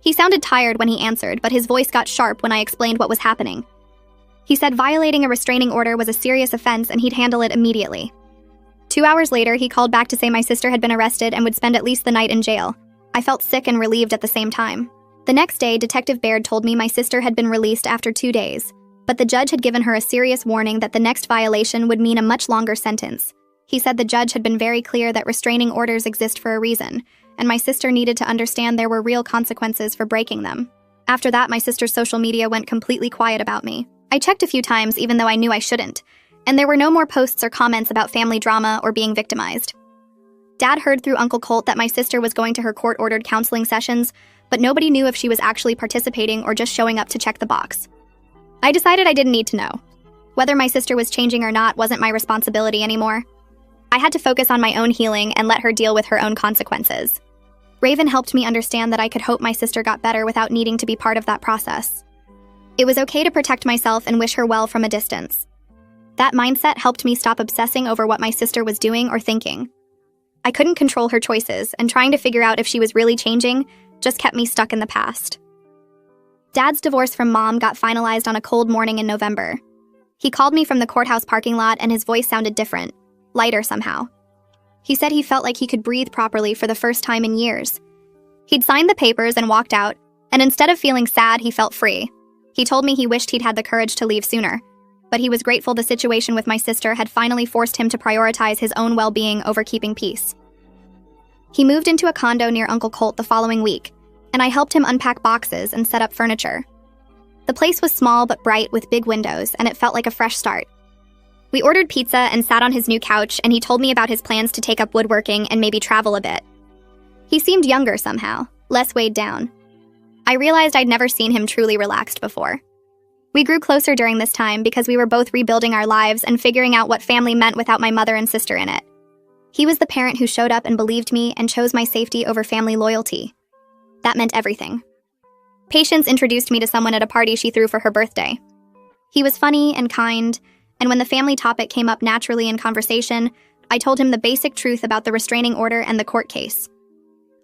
He sounded tired when he answered, but his voice got sharp when I explained what was happening. He said violating a restraining order was a serious offense and he'd handle it immediately. 2 hours later, he called back to say my sister had been arrested and would spend at least the night in jail. I felt sick and relieved at the same time. The next day, Detective Baird told me my sister had been released after 2 days, but the judge had given her a serious warning that the next violation would mean a much longer sentence. He said the judge had been very clear that restraining orders exist for a reason, and my sister needed to understand there were real consequences for breaking them. After that, my sister's social media went completely quiet about me. I checked a few times even though I knew I shouldn't, and there were no more posts or comments about family drama or being victimized. Dad heard through Uncle Colt that my sister was going to her court-ordered counseling sessions, but nobody knew if she was actually participating or just showing up to check the box. I decided I didn't need to know. Whether my sister was changing or not wasn't my responsibility anymore. I had to focus on my own healing and let her deal with her own consequences. Raven helped me understand that I could hope my sister got better without needing to be part of that process. It was okay to protect myself and wish her well from a distance. That mindset helped me stop obsessing over what my sister was doing or thinking. I couldn't control her choices, and trying to figure out if she was really changing just kept me stuck in the past. Dad's divorce from Mom got finalized on a cold morning in November. He called me from the courthouse parking lot and his voice sounded different, lighter somehow. He said he felt like he could breathe properly for the first time in years. He'd signed the papers and walked out, and instead of feeling sad, he felt free. He told me he wished he'd had the courage to leave sooner, but he was grateful the situation with my sister had finally forced him to prioritize his own well-being over keeping peace. He moved into a condo near Uncle Colt the following week, and I helped him unpack boxes and set up furniture. The place was small but bright with big windows, and it felt like a fresh start. We ordered pizza and sat on his new couch, and he told me about his plans to take up woodworking and maybe travel a bit. He seemed younger somehow, less weighed down. I realized I'd never seen him truly relaxed before. We grew closer during this time because we were both rebuilding our lives and figuring out what family meant without my mother and sister in it. He was the parent who showed up and believed me and chose my safety over family loyalty. That meant everything. Patience introduced me to someone at a party she threw for her birthday. He was funny and kind, and when the family topic came up naturally in conversation, I told him the basic truth about the restraining order and the court case.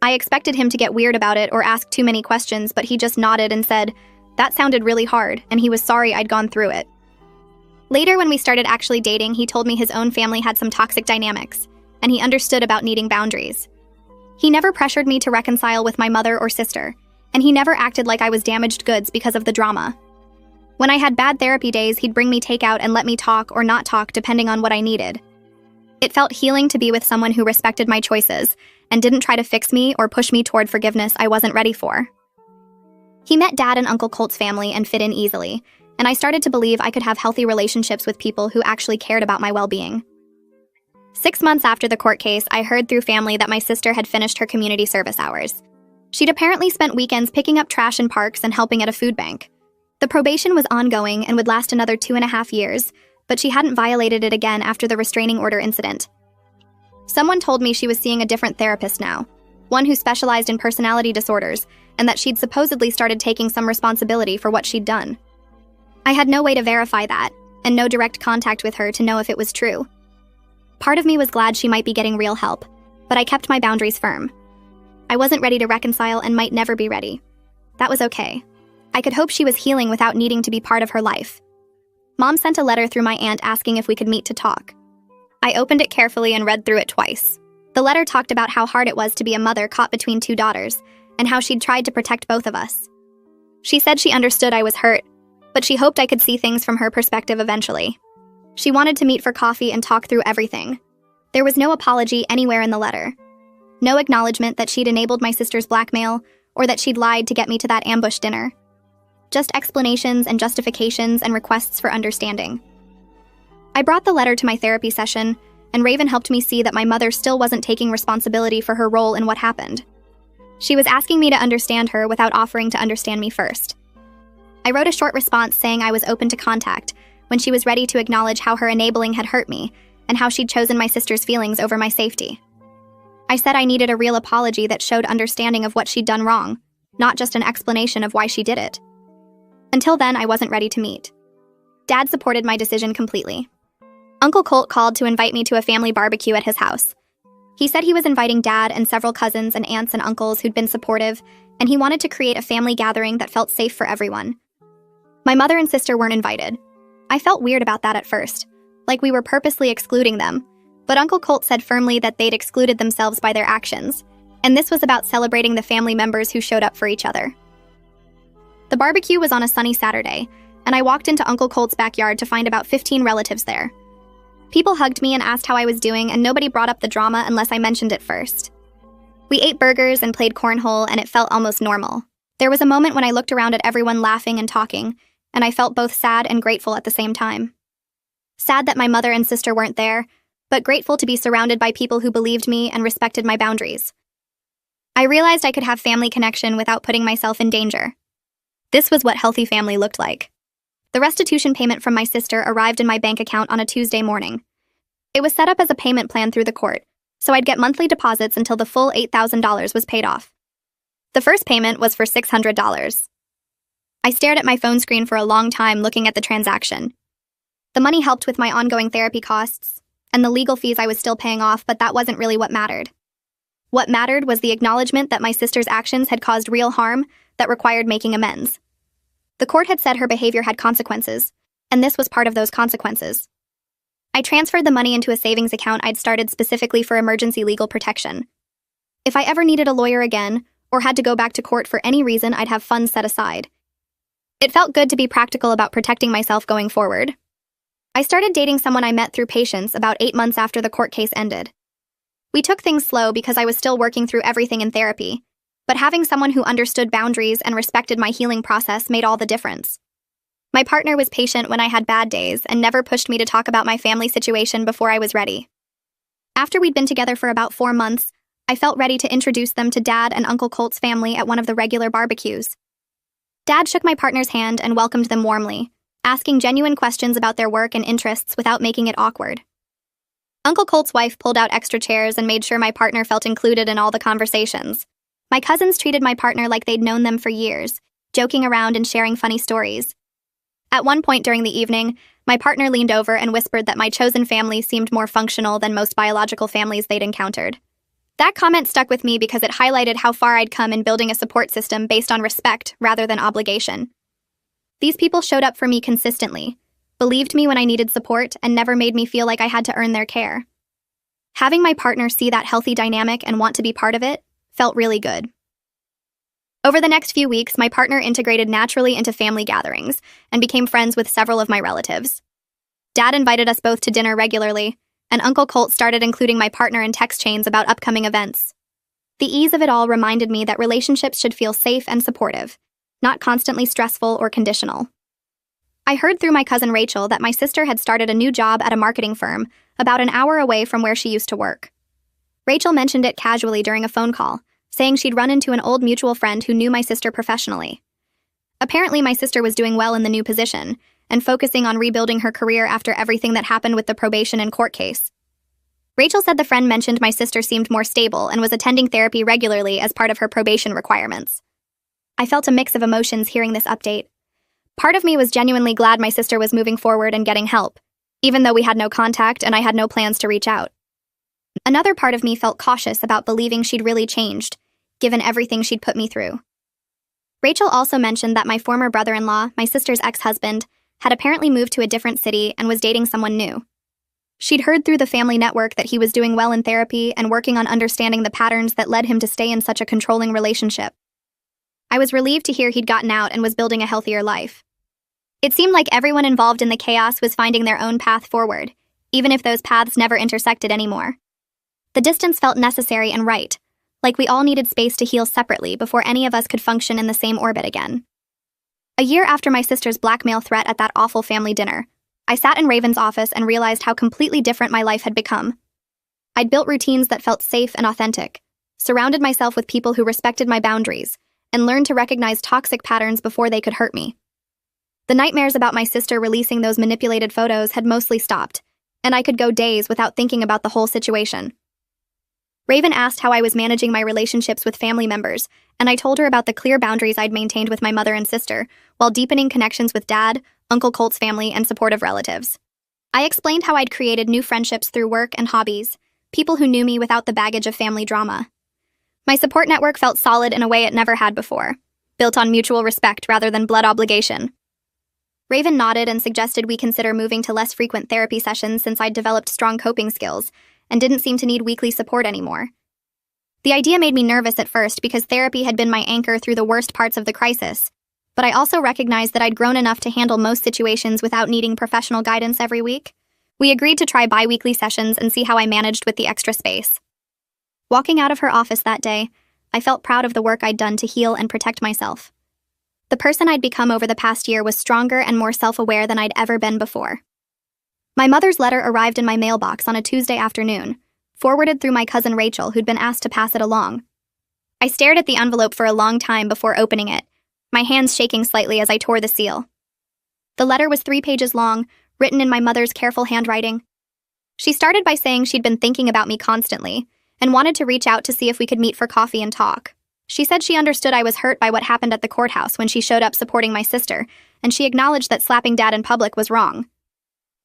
I expected him to get weird about it or ask too many questions, but he just nodded and said, that sounded really hard, and he was sorry I'd gone through it. Later, when we started actually dating, he told me his own family had some toxic dynamics, and he understood about needing boundaries. He never pressured me to reconcile with my mother or sister, and he never acted like I was damaged goods because of the drama. When I had bad therapy days, he'd bring me takeout and let me talk or not talk depending on what I needed. It felt healing to be with someone who respected my choices and didn't try to fix me or push me toward forgiveness I wasn't ready for. He met Dad and Uncle Colt's family and fit in easily, and I started to believe I could have healthy relationships with people who actually cared about my well-being. 6 months after the court case, I heard through family that my sister had finished her community service hours. She'd apparently spent weekends picking up trash in parks and helping at a food bank. The probation was ongoing and would last another 2.5 years, but she hadn't violated it again after the restraining order incident. Someone told me she was seeing a different therapist now, one who specialized in personality disorders, and that she'd supposedly started taking some responsibility for what she'd done. I had no way to verify that, and no direct contact with her to know if it was true. Part of me was glad she might be getting real help, but I kept my boundaries firm. I wasn't ready to reconcile and might never be ready. That was okay. I could hope she was healing without needing to be part of her life. Mom sent a letter through my aunt asking if we could meet to talk. I opened it carefully and read through it twice. The letter talked about how hard it was to be a mother caught between 2 daughters, and how she'd tried to protect both of us. She said she understood I was hurt, but she hoped I could see things from her perspective eventually. She wanted to meet for coffee and talk through everything. There was no apology anywhere in the letter. No acknowledgement that she'd enabled my sister's blackmail or that she'd lied to get me to that ambush dinner. Just explanations and justifications and requests for understanding. I brought the letter to my therapy session, and Raven helped me see that my mother still wasn't taking responsibility for her role in what happened. She was asking me to understand her without offering to understand me first. I wrote a short response saying I was open to contact when she was ready to acknowledge how her enabling had hurt me and how she'd chosen my sister's feelings over my safety. I said I needed a real apology that showed understanding of what she'd done wrong, not just an explanation of why she did it. Until then, I wasn't ready to meet. Dad supported my decision completely. Uncle Colt called to invite me to a family barbecue at his house. He said he was inviting Dad and several cousins and aunts and uncles who'd been supportive, and he wanted to create a family gathering that felt safe for everyone. My mother and sister weren't invited. I felt weird about that at first, like we were purposely excluding them, but Uncle Colt said firmly that they'd excluded themselves by their actions, and this was about celebrating the family members who showed up for each other. The barbecue was on a sunny Saturday, and I walked into Uncle Colt's backyard to find about 15 relatives there. People hugged me and asked how I was doing, and nobody brought up the drama unless I mentioned it first. We ate burgers and played cornhole, and it felt almost normal. There was a moment when I looked around at everyone laughing and talking, and I felt both sad and grateful at the same time. Sad that my mother and sister weren't there, but grateful to be surrounded by people who believed me and respected my boundaries. I realized I could have family connection without putting myself in danger. This was what healthy family looked like. The restitution payment from my sister arrived in my bank account on a Tuesday morning. It was set up as a payment plan through the court, so I'd get monthly deposits until the full $8,000 was paid off. The first payment was for $600. I stared at my phone screen for a long time looking at the transaction. The money helped with my ongoing therapy costs and the legal fees I was still paying off, but that wasn't really what mattered. What mattered was the acknowledgement that my sister's actions had caused real harm that required making amends. The court had said her behavior had consequences, and this was part of those consequences. I transferred the money into a savings account I'd started specifically for emergency legal protection. If I ever needed a lawyer again, or had to go back to court for any reason, I'd have funds set aside. It felt good to be practical about protecting myself going forward. I started dating someone I met through Patience about 8 months after the court case ended. We took things slow because I was still working through everything in therapy, but having someone who understood boundaries and respected my healing process made all the difference. My partner was patient when I had bad days and never pushed me to talk about my family situation before I was ready. After we'd been together for about 4 months, I felt ready to introduce them to Dad and Uncle Colt's family at one of the regular barbecues. Dad shook my partner's hand and welcomed them warmly, asking genuine questions about their work and interests without making it awkward. Uncle Colt's wife pulled out extra chairs and made sure my partner felt included in all the conversations. My cousins treated my partner like they'd known them for years, joking around and sharing funny stories. At one point during the evening, my partner leaned over and whispered that my chosen family seemed more functional than most biological families they'd encountered. That comment stuck with me because it highlighted how far I'd come in building a support system based on respect rather than obligation. These people showed up for me consistently, believed me when I needed support, and never made me feel like I had to earn their care. Having my partner see that healthy dynamic and want to be part of it felt really good. Over the next few weeks, my partner integrated naturally into family gatherings and became friends with several of my relatives. Dad invited us both to dinner regularly, and Uncle Colt started including my partner in text chains about upcoming events. The ease of it all reminded me that relationships should feel safe and supportive, not constantly stressful or conditional. I heard through my cousin Rachel that my sister had started a new job at a marketing firm about an hour away from where she used to work. Rachel mentioned it casually during a phone call, saying she'd run into an old mutual friend who knew my sister professionally. Apparently, my sister was doing well in the new position and focusing on rebuilding her career after everything that happened with the probation and court case. Rachel said the friend mentioned my sister seemed more stable and was attending therapy regularly as part of her probation requirements. I felt a mix of emotions hearing this update. Part of me was genuinely glad my sister was moving forward and getting help, even though we had no contact and I had no plans to reach out. Another part of me felt cautious about believing she'd really changed, given everything she'd put me through. Rachel also mentioned that my former brother-in-law, my sister's ex-husband, had apparently moved to a different city and was dating someone new. She'd heard through the family network that he was doing well in therapy and working on understanding the patterns that led him to stay in such a controlling relationship. I was relieved to hear he'd gotten out and was building a healthier life. It seemed like everyone involved in the chaos was finding their own path forward, even if those paths never intersected anymore. The distance felt necessary and right, like we all needed space to heal separately before any of us could function in the same orbit again. A year after my sister's blackmail threat at that awful family dinner, I sat in Raven's office and realized how completely different my life had become. I'd built routines that felt safe and authentic, surrounded myself with people who respected my boundaries, and learned to recognize toxic patterns before they could hurt me. The nightmares about my sister releasing those manipulated photos had mostly stopped, and I could go days without thinking about the whole situation. Raven asked how I was managing my relationships with family members, and I told her about the clear boundaries I'd maintained with my mother and sister, while deepening connections with Dad, Uncle Colt's family, and supportive relatives. I explained how I'd created new friendships through work and hobbies, people who knew me without the baggage of family drama. My support network felt solid in a way it never had before, built on mutual respect rather than blood obligation. Raven nodded and suggested we consider moving to less frequent therapy sessions since I'd developed strong coping skills and didn't seem to need weekly support anymore. The idea made me nervous at first because therapy had been my anchor through the worst parts of the crisis, but I also recognized that I'd grown enough to handle most situations without needing professional guidance every week. We agreed to try bi-weekly sessions and see how I managed with the extra space. Walking out of her office that day, I felt proud of the work I'd done to heal and protect myself. The person I'd become over the past year was stronger and more self-aware than I'd ever been before. My mother's letter arrived in my mailbox on a Tuesday afternoon, forwarded through my cousin Rachel, who'd been asked to pass it along. I stared at the envelope for a long time before opening it, my hands shaking slightly as I tore the seal. The letter was 3 pages long, written in my mother's careful handwriting. She started by saying she'd been thinking about me constantly and wanted to reach out to see if we could meet for coffee and talk. She said she understood I was hurt by what happened at the courthouse when she showed up supporting my sister, and she acknowledged that slapping Dad in public was wrong.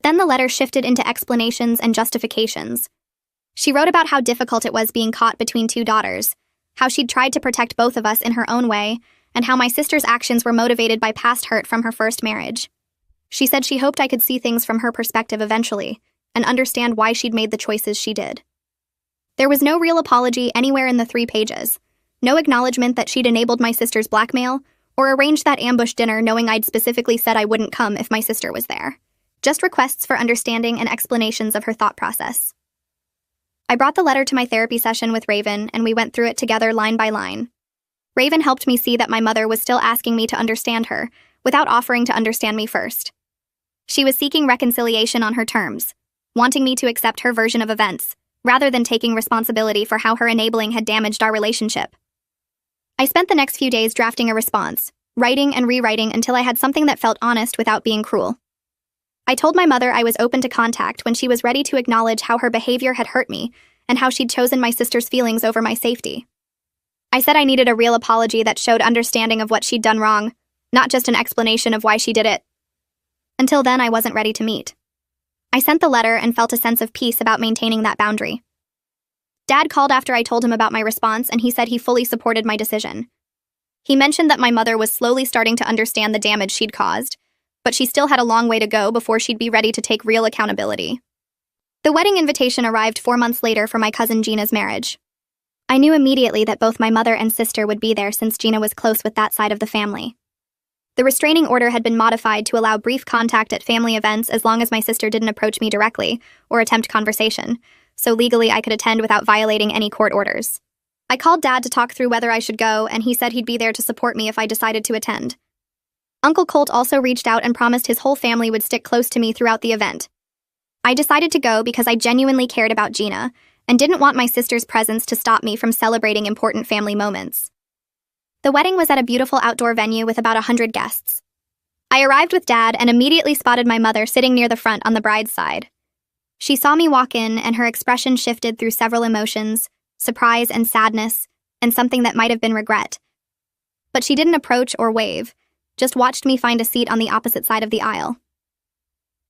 Then the letter shifted into explanations and justifications. She wrote about how difficult it was being caught between 2 daughters, how she'd tried to protect both of us in her own way, and how my sister's actions were motivated by past hurt from her first marriage. She said she hoped I could see things from her perspective eventually, and understand why she'd made the choices she did. There was no real apology anywhere in the 3 pages, no acknowledgement that she'd enabled my sister's blackmail, or arranged that ambush dinner knowing I'd specifically said I wouldn't come if my sister was there. Just requests for understanding and explanations of her thought process. I brought the letter to my therapy session with Raven, and we went through it together line by line. Raven helped me see that my mother was still asking me to understand her, without offering to understand me first. She was seeking reconciliation on her terms, wanting me to accept her version of events, rather than taking responsibility for how her enabling had damaged our relationship. I spent the next few days drafting a response, writing and rewriting until I had something that felt honest without being cruel. I told my mother I was open to contact when she was ready to acknowledge how her behavior had hurt me and how she'd chosen my sister's feelings over my safety. I said I needed a real apology that showed understanding of what she'd done wrong, not just an explanation of why she did it. Until then, I wasn't ready to meet. I sent the letter and felt a sense of peace about maintaining that boundary. Dad called after I told him about my response, and he said he fully supported my decision. He mentioned that my mother was slowly starting to understand the damage she'd caused, but she still had a long way to go before she'd be ready to take real accountability. The wedding invitation arrived 4 months later for my cousin Gina's marriage. I knew immediately that both my mother and sister would be there since Gina was close with that side of the family. The restraining order had been modified to allow brief contact at family events as long as my sister didn't approach me directly or attempt conversation, so legally I could attend without violating any court orders. I called Dad to talk through whether I should go, and he said he'd be there to support me if I decided to attend. Uncle Colt also reached out and promised his whole family would stick close to me throughout the event. I decided to go because I genuinely cared about Gina and didn't want my sister's presence to stop me from celebrating important family moments. The wedding was at a beautiful outdoor venue with about 100 guests. I arrived with Dad and immediately spotted my mother sitting near the front on the bride's side. She saw me walk in, and her expression shifted through several emotions, surprise and sadness, and something that might have been regret. But she didn't approach or wave, just watched me find a seat on the opposite side of the aisle.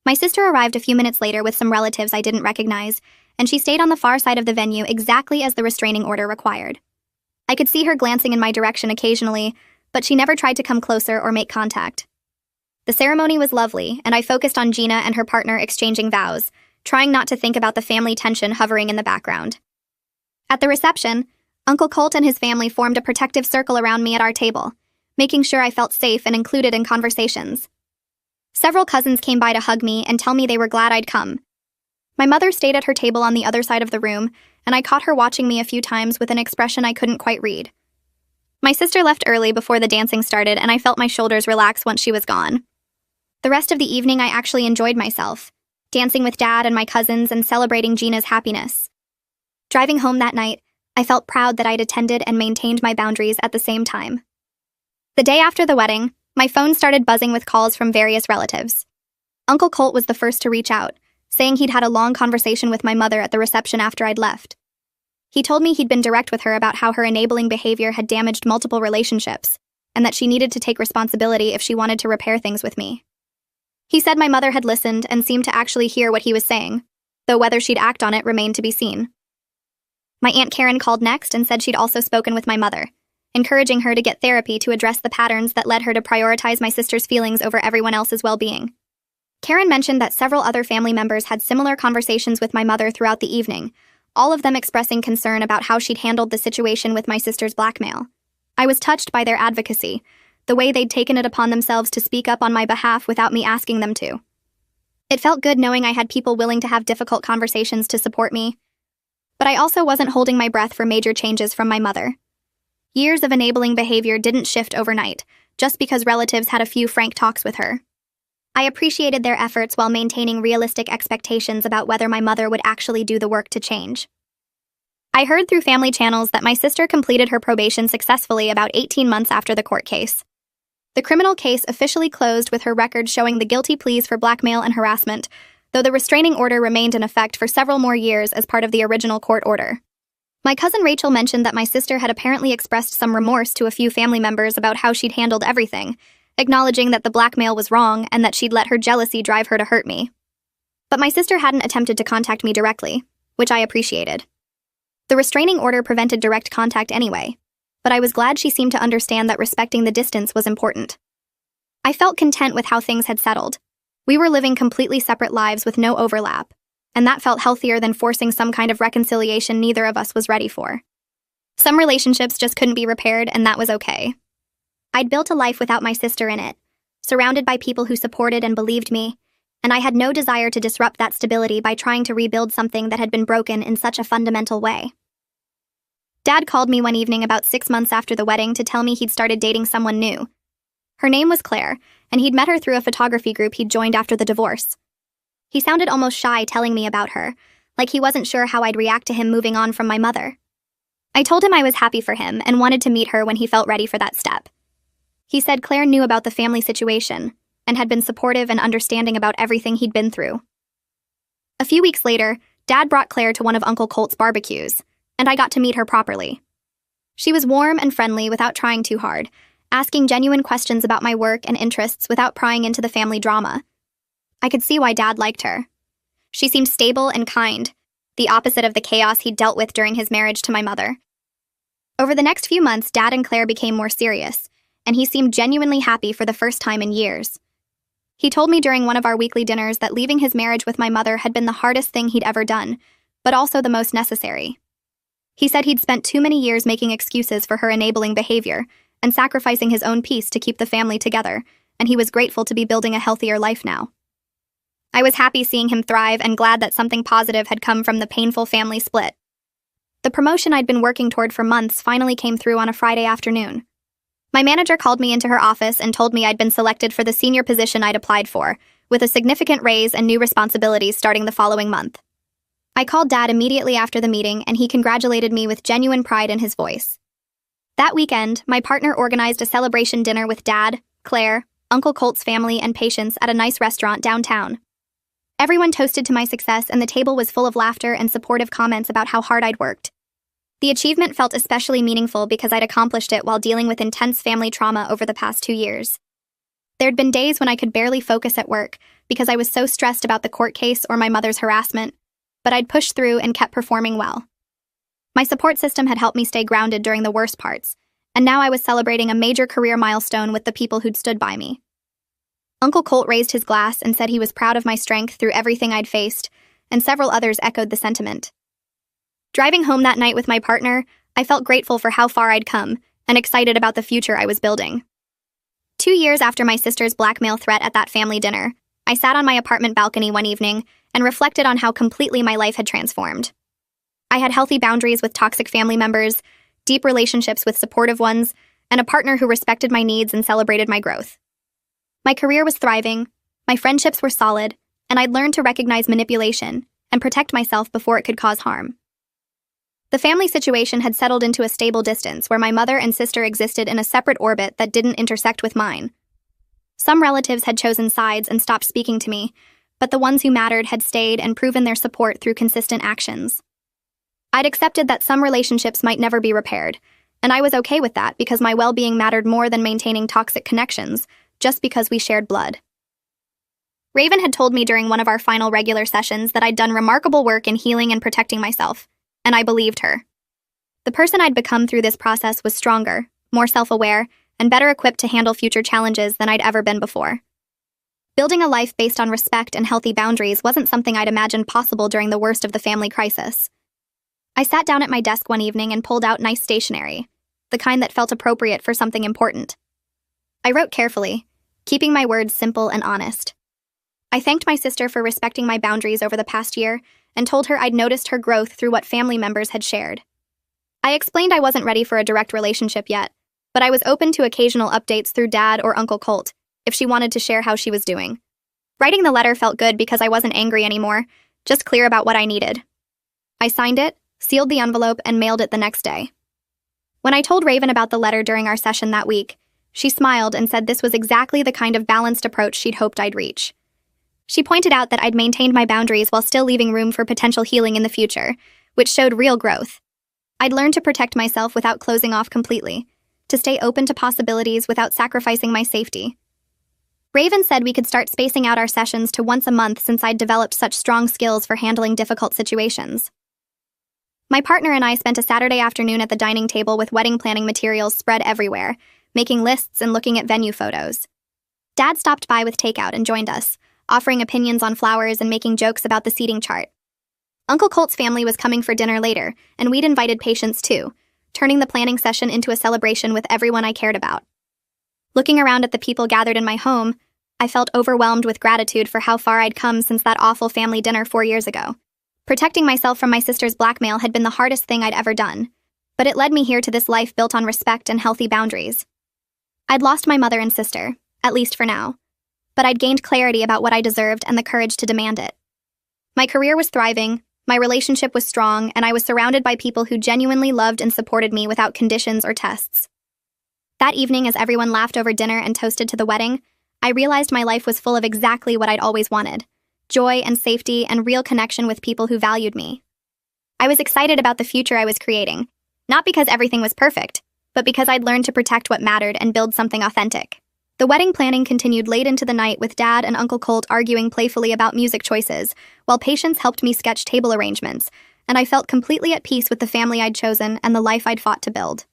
My sister arrived a few minutes later with some relatives I didn't recognize, and she stayed on the far side of the venue exactly as the restraining order required. I could see her glancing in my direction occasionally, but she never tried to come closer or make contact. The ceremony was lovely, and I focused on Gina and her partner exchanging vows, trying not to think about the family tension hovering in the background. At the reception, Uncle Colt and his family formed a protective circle around me at our table, making sure I felt safe and included in conversations. Several cousins came by to hug me and tell me they were glad I'd come. My mother stayed at her table on the other side of the room, and I caught her watching me a few times with an expression I couldn't quite read. My sister left early before the dancing started, and I felt my shoulders relax once she was gone. The rest of the evening I actually enjoyed myself, dancing with Dad and my cousins and celebrating Gina's happiness. Driving home that night, I felt proud that I'd attended and maintained my boundaries at the same time. The day after the wedding, my phone started buzzing with calls from various relatives. Uncle Colt was the first to reach out, saying he'd had a long conversation with my mother at the reception after I'd left. He told me he'd been direct with her about how her enabling behavior had damaged multiple relationships, and that she needed to take responsibility if she wanted to repair things with me. He said my mother had listened and seemed to actually hear what he was saying, though whether she'd act on it remained to be seen. My Aunt Karen called next and said she'd also spoken with my mother, encouraging her to get therapy to address the patterns that led her to prioritize my sister's feelings over everyone else's well-being. Karen mentioned that several other family members had similar conversations with my mother throughout the evening, all of them expressing concern about how she'd handled the situation with my sister's blackmail. I was touched by their advocacy, the way they'd taken it upon themselves to speak up on my behalf without me asking them to. It felt good knowing I had people willing to have difficult conversations to support me, but I also wasn't holding my breath for major changes from my mother. Years of enabling behavior didn't shift overnight, just because relatives had a few frank talks with her. I appreciated their efforts while maintaining realistic expectations about whether my mother would actually do the work to change. I heard through family channels that my sister completed her probation successfully about 18 months after the court case. The criminal case officially closed with her record showing the guilty pleas for blackmail and harassment, though the restraining order remained in effect for several more years as part of the original court order. My cousin Rachel mentioned that my sister had apparently expressed some remorse to a few family members about how she'd handled everything, acknowledging that the blackmail was wrong and that she'd let her jealousy drive her to hurt me. But my sister hadn't attempted to contact me directly, which I appreciated. The restraining order prevented direct contact anyway, but I was glad she seemed to understand that respecting the distance was important. I felt content with how things had settled. We were living completely separate lives with no overlap, and that felt healthier than forcing some kind of reconciliation neither of us was ready for. Some relationships just couldn't be repaired, and that was okay. I'd built a life without my sister in it, surrounded by people who supported and believed me, and I had no desire to disrupt that stability by trying to rebuild something that had been broken in such a fundamental way. Dad called me one evening about 6 months after the wedding to tell me he'd started dating someone new. Her name was Claire, and he'd met her through a photography group he'd joined after the divorce. He sounded almost shy telling me about her, like he wasn't sure how I'd react to him moving on from my mother. I told him I was happy for him and wanted to meet her when he felt ready for that step. He said Claire knew about the family situation and had been supportive and understanding about everything he'd been through. A few weeks later, Dad brought Claire to one of Uncle Colt's barbecues, and I got to meet her properly. She was warm and friendly without trying too hard, asking genuine questions about my work and interests without prying into the family drama. I could see why Dad liked her. She seemed stable and kind, the opposite of the chaos he'd dealt with during his marriage to my mother. Over the next few months, Dad and Claire became more serious, and he seemed genuinely happy for the first time in years. He told me during one of our weekly dinners that leaving his marriage with my mother had been the hardest thing he'd ever done, but also the most necessary. He said he'd spent too many years making excuses for her enabling behavior and sacrificing his own peace to keep the family together, and he was grateful to be building a healthier life now. I was happy seeing him thrive and glad that something positive had come from the painful family split. The promotion I'd been working toward for months finally came through on a Friday afternoon. My manager called me into her office and told me I'd been selected for the senior position I'd applied for, with a significant raise and new responsibilities starting the following month. I called Dad immediately after the meeting, and he congratulated me with genuine pride in his voice. That weekend, my partner organized a celebration dinner with Dad, Claire, Uncle Colt's family, and patients at a nice restaurant downtown. Everyone toasted to my success, and the table was full of laughter and supportive comments about how hard I'd worked. The achievement felt especially meaningful because I'd accomplished it while dealing with intense family trauma over the past 2 years. There'd been days when I could barely focus at work because I was so stressed about the court case or my mother's harassment, but I'd pushed through and kept performing well. My support system had helped me stay grounded during the worst parts, and now I was celebrating a major career milestone with the people who'd stood by me. Uncle Colt raised his glass and said he was proud of my strength through everything I'd faced, and several others echoed the sentiment. Driving home that night with my partner, I felt grateful for how far I'd come and excited about the future I was building. 2 years after my sister's blackmail threat at that family dinner, I sat on my apartment balcony one evening and reflected on how completely my life had transformed. I had healthy boundaries with toxic family members, deep relationships with supportive ones, and a partner who respected my needs and celebrated my growth. My career was thriving, My friendships were solid, and I'd learned to recognize manipulation and protect myself before it could cause harm. The family situation had settled into a stable distance where my mother and sister existed in a separate orbit that didn't intersect with mine. Some relatives had chosen sides and stopped speaking to me, but the ones who mattered had stayed and proven their support through consistent actions. I'd accepted that some relationships might never be repaired, and I was okay with that because my well-being mattered more than maintaining toxic connections, just because we shared blood. Raven had told me during one of our final regular sessions that I'd done remarkable work in healing and protecting myself, and I believed her. The person I'd become through this process was stronger, more self-aware, and better equipped to handle future challenges than I'd ever been before. Building a life based on respect and healthy boundaries wasn't something I'd imagined possible during the worst of the family crisis. I sat down at my desk one evening and pulled out nice stationery, the kind that felt appropriate for something important. I wrote carefully, keeping my words simple and honest. I thanked my sister for respecting my boundaries over the past year and told her I'd noticed her growth through what family members had shared. I explained I wasn't ready for a direct relationship yet, but I was open to occasional updates through Dad or Uncle Colt if she wanted to share how she was doing. Writing the letter felt good because I wasn't angry anymore, just clear about what I needed. I signed it, sealed the envelope, and mailed it the next day. When I told Raven about the letter during our session that week, she smiled and said this was exactly the kind of balanced approach she'd hoped I'd reach. She pointed out that I'd maintained my boundaries while still leaving room for potential healing in the future, which showed real growth. I'd learned to protect myself without closing off completely, to stay open to possibilities without sacrificing my safety. Raven said we could start spacing out our sessions to once a month since I'd developed such strong skills for handling difficult situations. My partner and I spent a Saturday afternoon at the dining table with wedding planning materials spread everywhere, making lists and looking at venue photos. Dad stopped by with takeout and joined us, offering opinions on flowers and making jokes about the seating chart. Uncle Colt's family was coming for dinner later, and we'd invited patients too, turning the planning session into a celebration with everyone I cared about. Looking around at the people gathered in my home, I felt overwhelmed with gratitude for how far I'd come since that awful family dinner 4 years ago. Protecting myself from my sister's blackmail had been the hardest thing I'd ever done, but it led me here to this life built on respect and healthy boundaries. I'd lost my mother and sister, at least for now, but I'd gained clarity about what I deserved and the courage to demand it. My career was thriving, my relationship was strong, and I was surrounded by people who genuinely loved and supported me without conditions or tests. That evening, as everyone laughed over dinner and toasted to the wedding, I realized my life was full of exactly what I'd always wanted: joy and safety and real connection with people who valued me. I was excited about the future I was creating, not because everything was perfect, but because I'd learned to protect what mattered and build something authentic. The wedding planning continued late into the night with Dad and Uncle Colt arguing playfully about music choices, while patients helped me sketch table arrangements, and I felt completely at peace with the family I'd chosen and the life I'd fought to build.